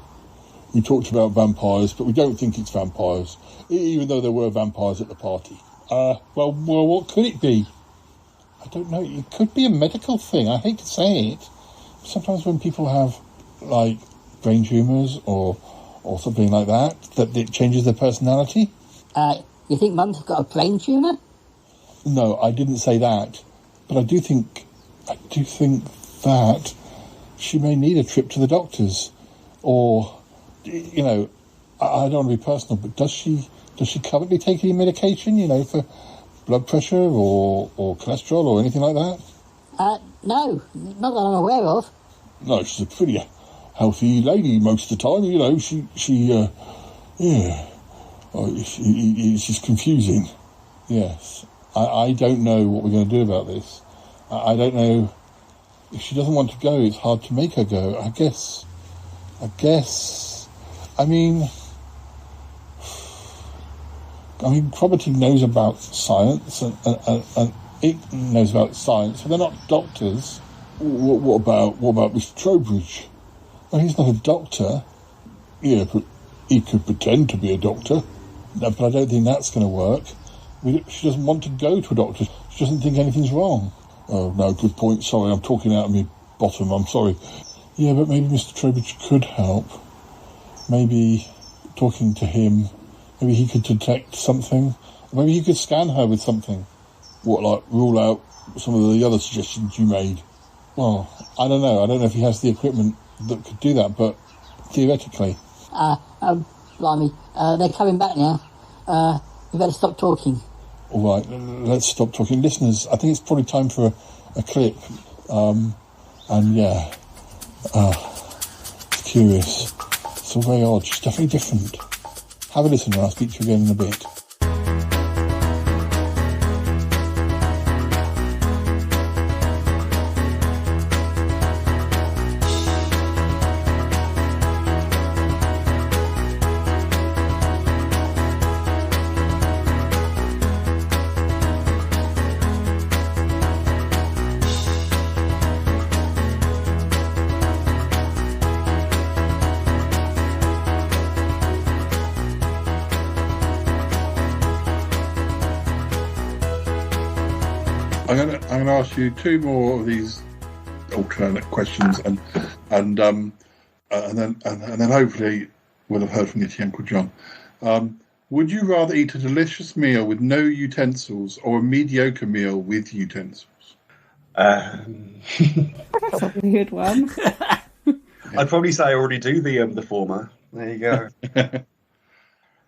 We talked about vampires, but we don't think it's vampires, even though there were vampires at the party. Well, what could it be? I don't know. It could be a medical thing. I hate to say it. Sometimes when people have, like, brain tumours or something like that it changes their personality. You think Mum's got a brain tumour? No, I didn't say that. But I do think that she may need a trip to the doctors. Or, you know, I don't want to be personal, but does she currently take any medication, you know, for blood pressure or cholesterol or anything like that? No, not that I'm aware of. No, she's a pretty healthy lady most of the time, you know. She's confusing. Yes. I don't know what we're going to do about this. I don't know. If she doesn't want to go, it's hard to make her go. I guess. I mean, Cromarty knows about science, and it knows about science, but they're not doctors. What about Mr. Trowbridge? Well, he's not a doctor. Yeah, but he could pretend to be a doctor. No, but I don't think that's going to work. She doesn't want to go to a doctor. She doesn't think anything's wrong. Oh, no, good point. Sorry, I'm talking out of my bottom. I'm sorry. Yeah, but maybe Mr. Trowbridge could help. Maybe talking to him, maybe he could detect something. Maybe he could scan her with something. What, like rule out some of the other suggestions you made? Well, I don't know. I don't know if he has the equipment that could do that, but theoretically. Blimey, they're coming back now. We better stop talking. All right, let's stop talking. Listeners, I think it's probably time for a clip. And yeah, it's curious. It's all very odd. She's definitely different. Have a listen and I'll speak to you again in a bit. I'm going to ask you two more of these alternate questions, and then hopefully we'll have heard from your Uncle John. Would you rather eat a delicious meal with no utensils or a mediocre meal with utensils? That's a weird one. I'd probably say I already do the former. There you go.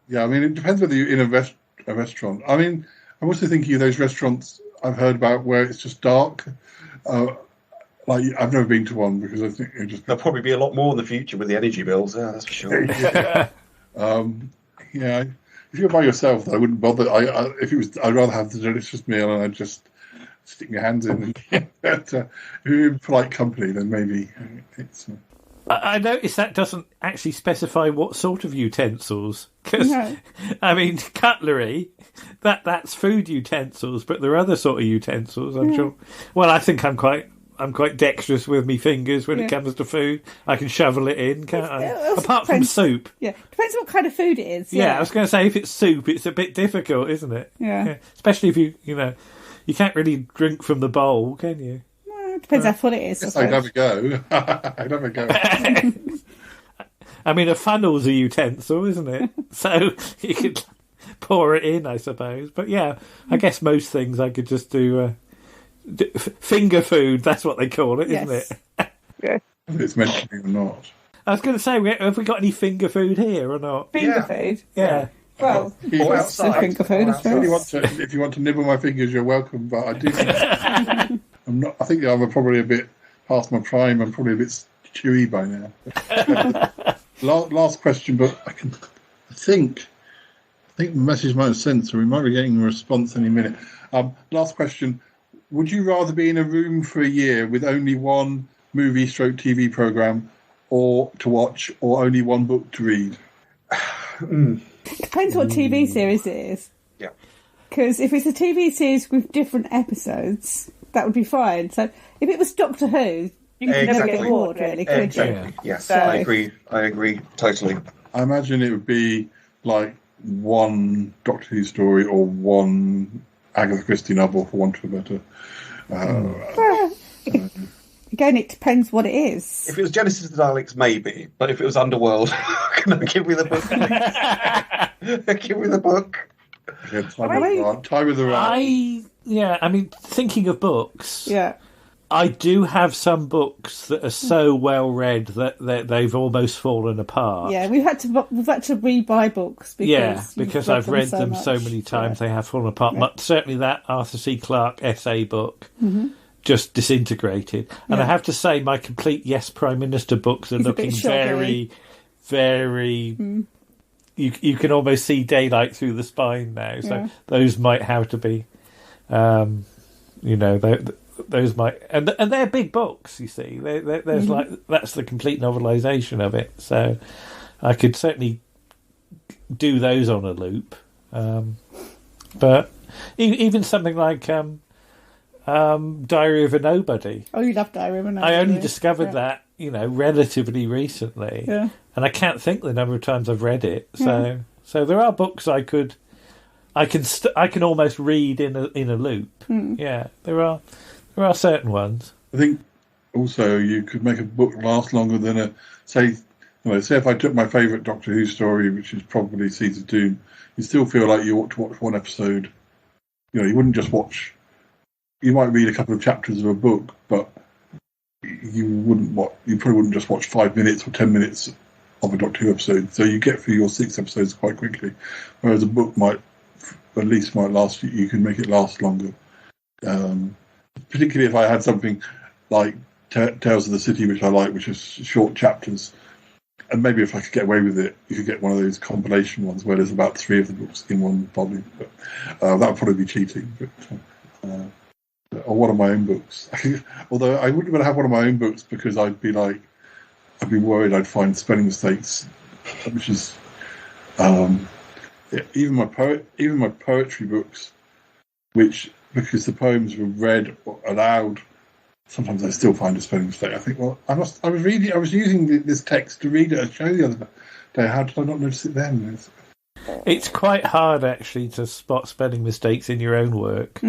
Yeah, I mean, it depends whether you're in a restaurant. I mean, I'm also thinking of those restaurants I've heard about where it's just dark. Like, I've never been to one because I think it just... There'll probably be a lot more in the future with the energy bills, yeah, that's for sure. Yeah, if you're by yourself, I wouldn't bother. I'd rather have the delicious meal and I'd just stick my hands in. But if you're in polite company, then maybe it's... I noticed that doesn't actually specify what sort of utensils. Because, No. I mean, cutlery, that's food utensils, but there are other sort of utensils, I'm sure. Well, I think I'm quite dexterous with my fingers when it comes to food. I can shovel it in, can't I? Apart from soup. Yeah, depends what kind of food it is. Yeah, I was going to say, if it's soup, it's a bit difficult, isn't it? Yeah. Especially if you can't really drink from the bowl, can you? Depends how full it is. Yes, I'd have a go. I'd have a go. I mean, a funnel's a utensil, isn't it? So you could pour it in, I suppose. But yeah, I guess most things I could just do finger food. That's what they call it, isn't it? Yeah. Whether it's mentioning or not. I was going to say, have we got any finger food here or not? Finger food? Yeah. Well, Or outside. finger food, I suppose. If you want to nibble my fingers, you're welcome. But I do think I'm not. I think I'm probably a bit past my prime. I'm probably a bit chewy by now. Last question, but I think the message might have sent, so we might be getting a response any minute. Last question: would you rather be in a room for a year with only one movie/TV program, or to watch, or only one book to read? Depends what TV series it is. Yeah. Because if it's a TV series with different episodes, that would be fine. So if it was Doctor Who, you could never get bored, really, could you? Yes, So- I agree totally. I imagine it would be like one Doctor Who story or one Agatha Christie novel, for want of a better. Again, it depends what it is. If it was Genesis of the Daleks, maybe. But if it was Underworld, can I give me the book, please? Give me the book. Yeah, Time with the Rat. I mean, thinking of books, yeah, I do have some books that are so well read that they've almost fallen apart. Yeah, we've had to re-buy books because I've read them so many times they have fallen apart. But certainly that Arthur C. Clarke essay book just disintegrated. And I have to say, my complete Yes Prime Minister books are looking very, very. You can almost see daylight through the spine now. So those might have to be, those might, and they're big books. You see, there's that's the complete novelisation of it. So I could certainly do those on a loop. But even something like Diary of a Nobody. Oh, you love Diary of a Nobody. I only discovered that relatively recently, and I can't think the number of times I've read it. So there are books I can almost read in a loop. Yeah, there are certain ones. I think also you could make a book last longer than say if I took my favourite Doctor Who story, which is probably Seeds of Doom, you still feel like you ought to watch one episode. You wouldn't just watch. You might read a couple of chapters of a book, but you probably wouldn't just watch 5 minutes or 10 minutes of a Doctor Who episode. So you get through your 6 episodes quite quickly, whereas a book might last. You can make it last longer. Particularly if I had something like Tales of the City, which I like, which is short chapters, and maybe if I could get away with it, you could get one of those compilation ones where there's about 3 of the books in one volume. But that would probably be cheating. Or one of my own books. Although I wouldn't want to have one of my own books because I'd be worried I'd find spelling mistakes, which is even my poetry books, which because the poems were read aloud, sometimes I still find a spelling mistake. I think, well, I was using this text to read at a show the other day. How did I not notice it then? It's quite hard actually to spot spelling mistakes in your own work.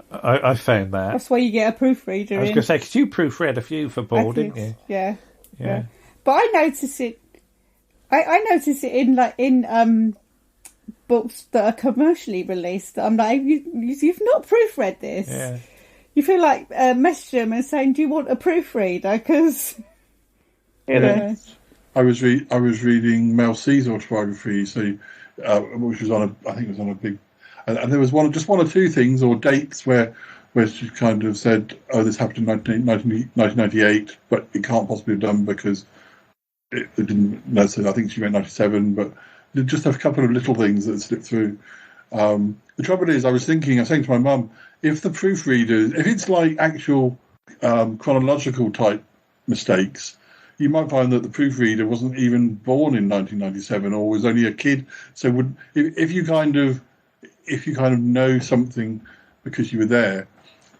I found that. That's why you get a proofreader. I was going to say, because you proofread a few for Paul, didn't you? Yeah. But I notice it. I notice it in books that are commercially released. I'm like, you've not proofread this. Yeah. You feel like messaging them and saying, "Do you want a proofreader?" Because I was reading Mel C's autobiography, which was on a big. And there was one or two things or dates where she kind of said, "Oh, this happened in 1998, but it can't possibly have done because it didn't." No, so I think she meant 97, but just a couple of little things that slipped through. The trouble is, I was saying to my mum, if the proofreaders, if it's like actual chronological type mistakes, you might find that the proofreader wasn't even born in 1997 or was only a kid. So if you kind of know something because you were there,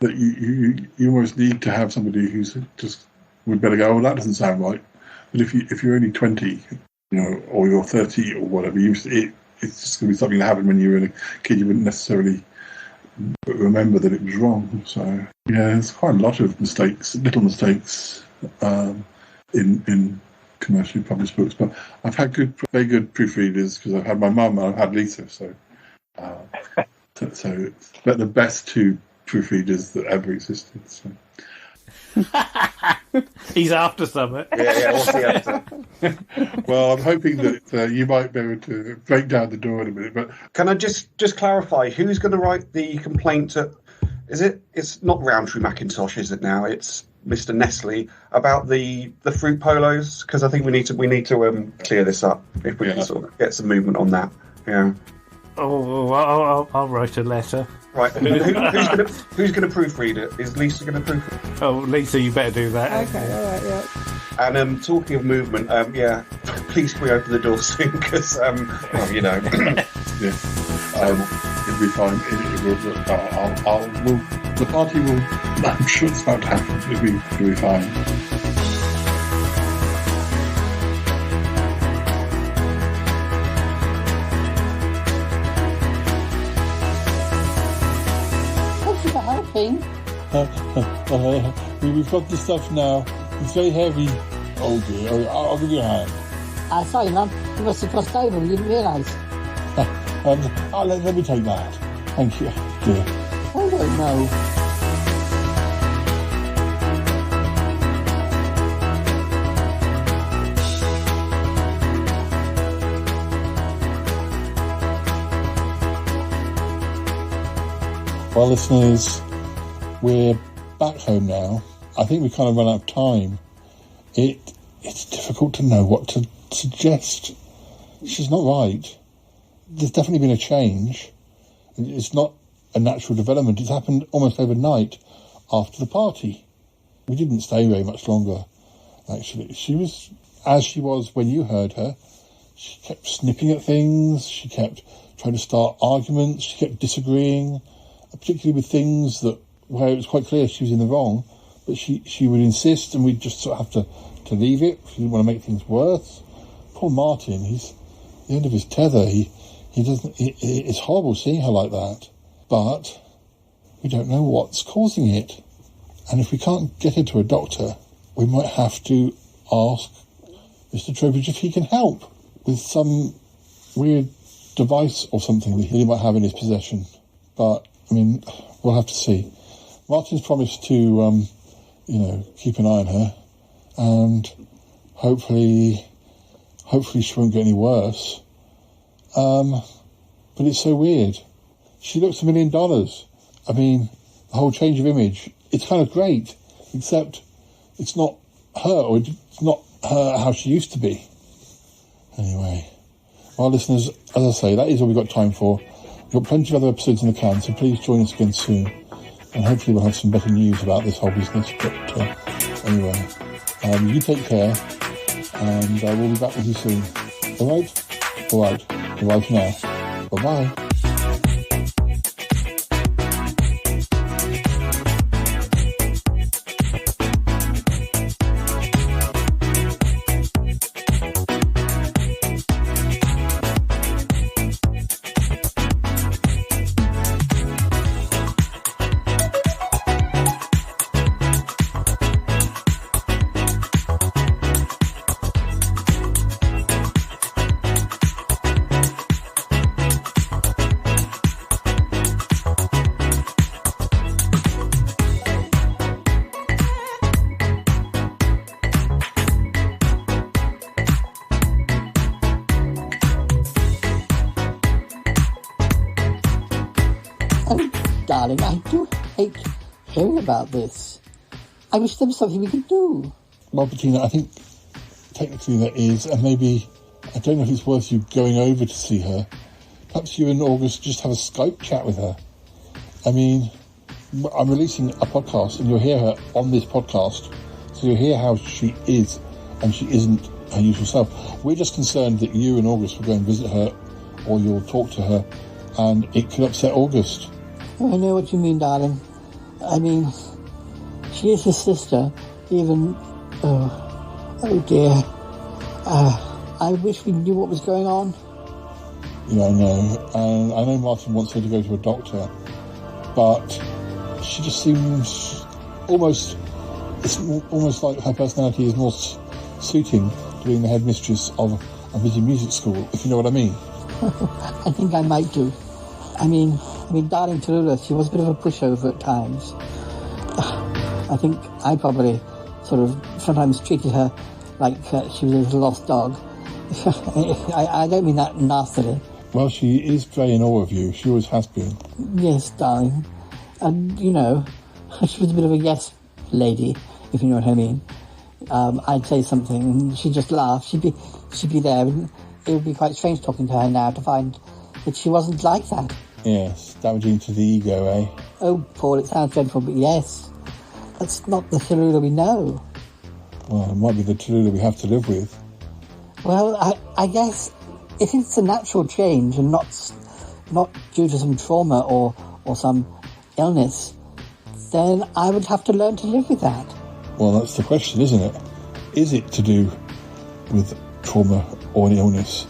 that you almost need to have somebody who's just would better go, "Oh, that doesn't sound right." But if you're only 20, or you're 30 or whatever, it's just going to be something that happened when you were a kid. You wouldn't necessarily remember that it was wrong. So yeah, there's quite a lot of little mistakes in commercially published books. But I've had very good proofreaders because I've had my mum and I've had Lisa. So they're the best 2 proofreaders that ever existed. So. He's after something. Yeah, what's he after? Well, I'm hoping that you might be able to break down the door in a minute. But can I just clarify who's going to write the complaint? It's not Roundtree Mackintosh, is it now? It's Mr. Nestle about the fruit polos, because I think we need to clear this up if we can sort of get some movement on that. Yeah. Oh, I'll write a letter. Right. Who's going to proofread it? Is Lisa going to proofread it? Oh, Lisa, you better do that. Okay, all right, yeah. And talking of movement, please can we open the door soon? Because, yeah, it'll be fine. The party will. I'm sure it's about to happen. It'll be fine. clean? We've got the stuff now. It's very heavy. Oh dear. I'll give you a hand. Sorry, Mum. You must have crossed over and you didn't realise. Let me take that. Thank you, dear. I don't know. Well, listeners, we're back home now. I think we've kind of run out of time. It's difficult to know what to suggest. She's not right. There's definitely been a change. It's not a natural development. It's happened almost overnight after the party. We didn't stay very much longer, actually. She was as she was when you heard her. She kept snipping at things. She kept trying to start arguments. She kept disagreeing, particularly with things where it was quite clear she was in the wrong. But she would insist, and we'd just sort of have to leave it. She didn't want to make things worse. Poor Martin, he's at the end of his tether. It's horrible seeing her like that. But we don't know what's causing it. And if we can't get her to a doctor, we might have to ask Mr. Trowbridge if he can help with some weird device or something that he might have in his possession. But, I mean, we'll have to see. Martin's promised to, keep an eye on her, and hopefully she won't get any worse. But it's so weird. She looks $1 million. I mean, the whole change of image, it's kind of great, except it's not her, or it's not her how she used to be. Anyway, well, listeners, as I say, that is all we've got time for. We've got plenty of other episodes in the can, so please join us again soon. And hopefully we'll have some better news about this whole business. But anyway, you take care, and we'll be back with you soon. All right? All right. Goodbye for now. Bye-bye. Darling, I do hate hearing about this. I wish there was something we could do. Well, Bettina, I think technically there is, and maybe, I don't know if it's worth you going over to see her. Perhaps you and August just have a Skype chat with her. I mean, I'm releasing a podcast, and you'll hear her on this podcast, so you'll hear how she is, and she isn't her usual self. We're just concerned that you and August will go and visit her, or you'll talk to her, and it could upset August. I know what you mean, darling. I mean, she is his sister, even... Oh dear. I wish we knew what was going on. Yeah, I know. And I know Martin wants her to go to a doctor, but she just seems almost... It's almost like her personality is more suiting to being the headmistress of a busy music school, if you know what I mean. I think I might do. I mean, darling Tallulah, she was a bit of a pushover at times. I think I probably sort of sometimes treated her like she was a little lost dog. I don't mean that nastily. Well, she is very in awe of you. She always has been. Yes, darling. And, she was a bit of a yes lady, if you know what I mean. I'd say something and she'd just laugh. She'd be there. And it would be quite strange talking to her now to find that she wasn't like that. Yes, damaging to the ego, eh? Oh, Paul, it sounds dreadful, but yes. That's not the Tallulah we know. Well, it might be the Tallulah we have to live with. Well, I guess if it's a natural change and not due to some trauma or some illness, then I would have to learn to live with that. Well, that's the question, isn't it? Is it to do with trauma or an illness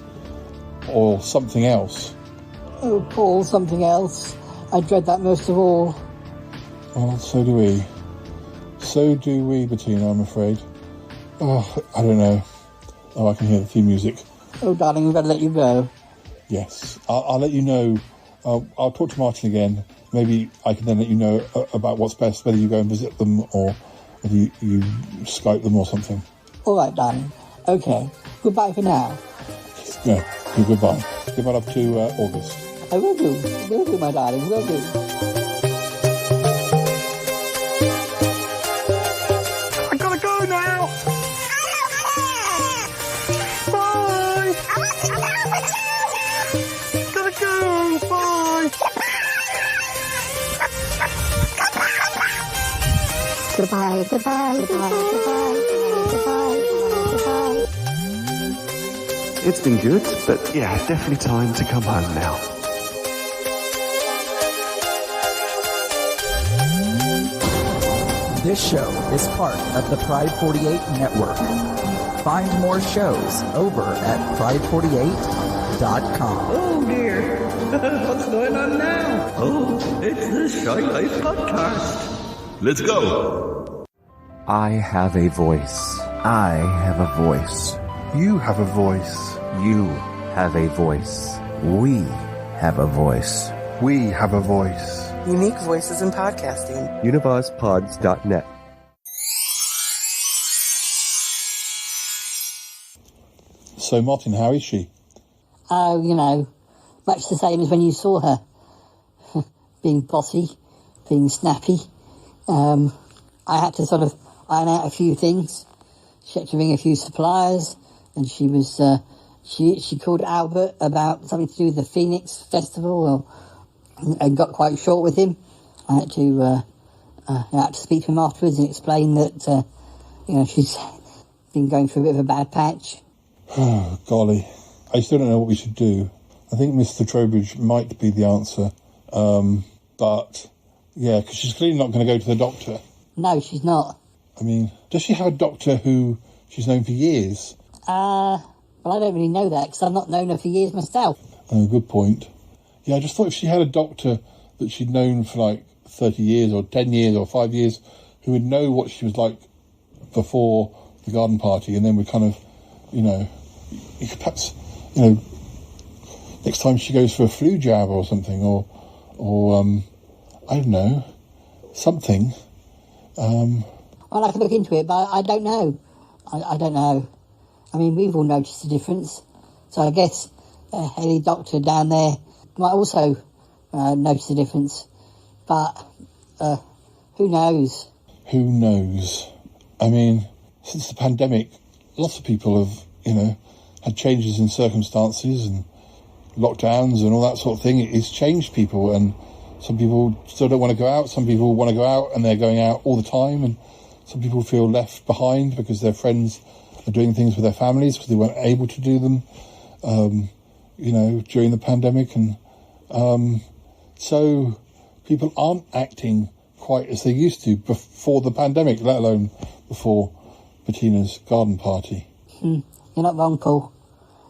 or something else? Oh, Paul, something else. I dread that most of all. Well, so do we. So do we, Bettina, I'm afraid. Oh, I don't know. Oh, I can hear the theme music. Oh, darling, we better let you go. Yes, I'll let you know. I'll talk to Martin again. Maybe I can then let you know about what's best, whether you go and visit them or whether you Skype them or something. All right, darling. Okay. Goodbye for now. Yeah, goodbye. Goodbye up to August. I will do. Will do, my darling. Will do. I gotta go now. Bye. Gotta go. Bye. Goodbye, goodbye, goodbye, goodbye, goodbye, goodbye. It's been good, but yeah, definitely time to come home now. This show is part of the Pride 48 network. Find more shows over at pride48.com. Oh dear, what's going on now? Oh, it's the Shy Life Podcast. Let's go. I have a voice. I have a voice. You have a voice. You have a voice. We have a voice. We have a voice. Unique voices in podcasting. UnivazPods.net. So, Martin, how is she? Oh, much the same as when you saw her. Being bossy, being snappy. I had to sort of iron out a few things. She had to ring a few suppliers, and she was she called Albert about something to do with the Phoenix Festival, and got quite short with him. I had to speak to him afterwards and explain that she's been going through a bit of a bad patch. Oh, golly. I still don't know what we should do. I think Mr. Trowbridge might be the answer. But, yeah, because she's clearly not going to go to the doctor. No, she's not. I mean, does she have a doctor who she's known for years? Well, I don't really know that because I've not known her for years myself. Oh, good point. Yeah, I just thought if she had a doctor that she'd known for like 30 years or 10 years or 5 years who would know what she was like before the garden party, and then would kind of, you could perhaps, next time she goes for a flu jab or something, or I don't know, something. Well, I can look into it, but I don't know. I don't know. I mean, we've all noticed the difference. So I guess any doctor down there might also notice the difference. But who knows? Who knows? I mean, since the pandemic, lots of people have, had changes in circumstances and lockdowns and all that sort of thing. It's changed people, and some people still don't want to go out. Some people want to go out and they're going out all the time, and some people feel left behind because their friends are doing things with their families because they weren't able to do them, during the pandemic. And so people aren't acting quite as they used to before the pandemic, let alone before Bettina's garden party. You're not wrong, Paul.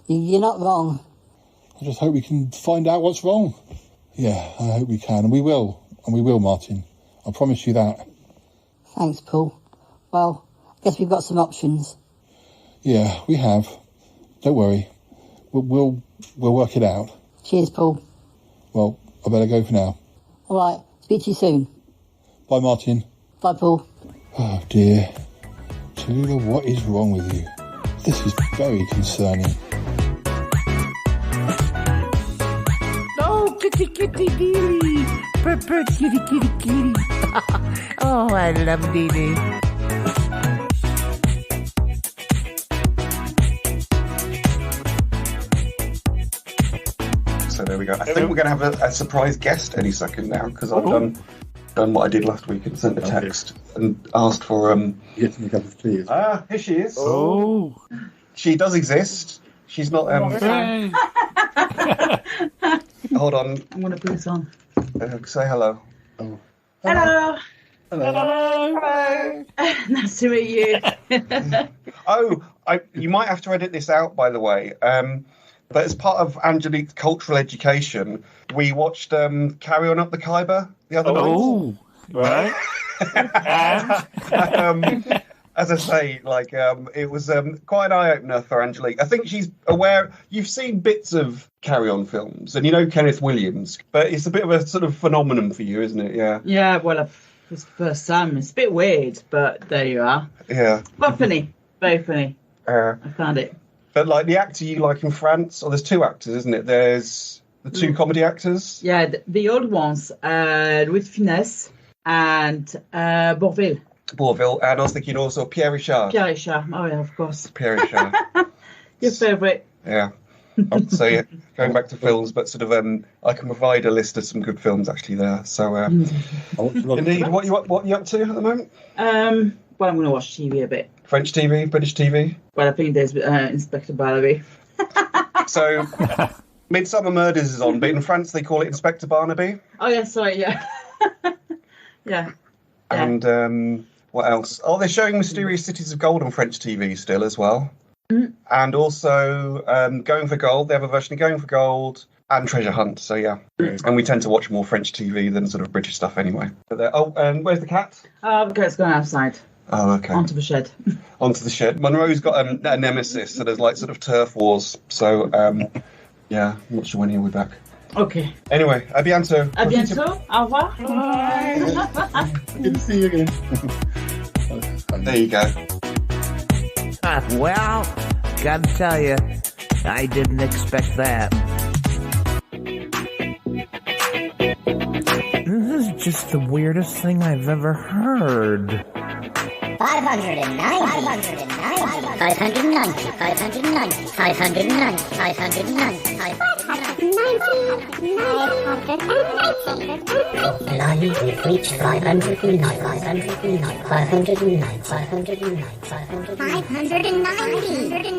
You're not wrong. I just hope we can find out what's wrong. Yeah, I hope we can, and we will, Martin. I promise you that. Thanks, Paul. Well, I guess we've got some options. Yeah, we have. Don't worry. We'll work it out. Cheers, Paul. Well, I better go for now. All right. Speak to you soon. Bye, Martin. Bye, Paul. Oh, dear. Tallulah, what is wrong with you? This is very concerning. Oh, kitty, kitty, Dee. Purr, kitty, kitty, kitty. Oh, I love Dee Dee. So there we go. I think we're going to have a surprise guest any second now, because I've done what I did last week and sent a text and asked for Get me a cup of tea. here she is. Oh, she does exist. She's not hold on. I'm going to put this on. Say hello. Oh. Hello. hello. Nice to meet you. You might have to edit this out, by the way. But as part of Angelique's cultural education, we watched Carry On Up the Khyber the other night. right? And as I say, like it was quite an eye opener for Angelique. I think she's aware. You've seen bits of Carry On films, and you know Kenneth Williams, but it's a bit of a sort of phenomenon for you, isn't it? Yeah. Yeah. Well, it's the first time. It's a bit weird, but there you are. Yeah. But funny, very funny. I found it. But like the actor you like in France, there's two actors, isn't it? There's the two comedy actors. Yeah, the old ones, Louis de Funès and Bourvil. Bourvil, and I was thinking also Pierre Richard. Pierre Richard, oh yeah, of course. Pierre Richard. Your favourite. Yeah. I'd say going back to films, but sort of I can provide a list of some good films actually there. So indeed, what you up to at the moment? Well, I'm going to watch TV a bit. French TV, British TV? Well, I think there's Inspector Barnaby. So Midsummer Murders is on, but in France they call it Inspector Barnaby. Oh yeah, sorry, yeah. Yeah. And what else? Oh, they're showing Mysterious Cities of Gold on French TV still as well. Mm. And also Going for Gold. They have a version of Going for Gold and Treasure Hunt. So yeah. And we tend to watch more French TV than sort of British stuff anyway. But and where's the cat? The cat's going outside. Oh, okay. Onto the shed. Onto the shed. Monroe's got a nemesis, so there's like sort of turf wars. So yeah, I'm not sure when he'll be back. Okay. Anyway, à bientôt. À bientôt. Au revoir. Good to see you again. There you go. Well, gotta tell you, I didn't expect that. This is just the weirdest thing I've ever heard. 590, 590, 590, 590, 590, 590, 590. We've reached 509, 509, 509, 509, 590.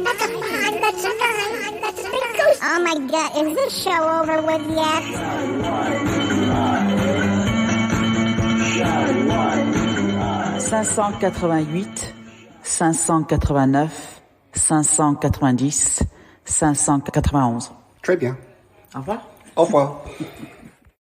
That's a 5, that's a 9, that's a 6. Oh my god, is this show over with yet? 588, 589, 590, 591. Très bien. Au revoir. Au revoir.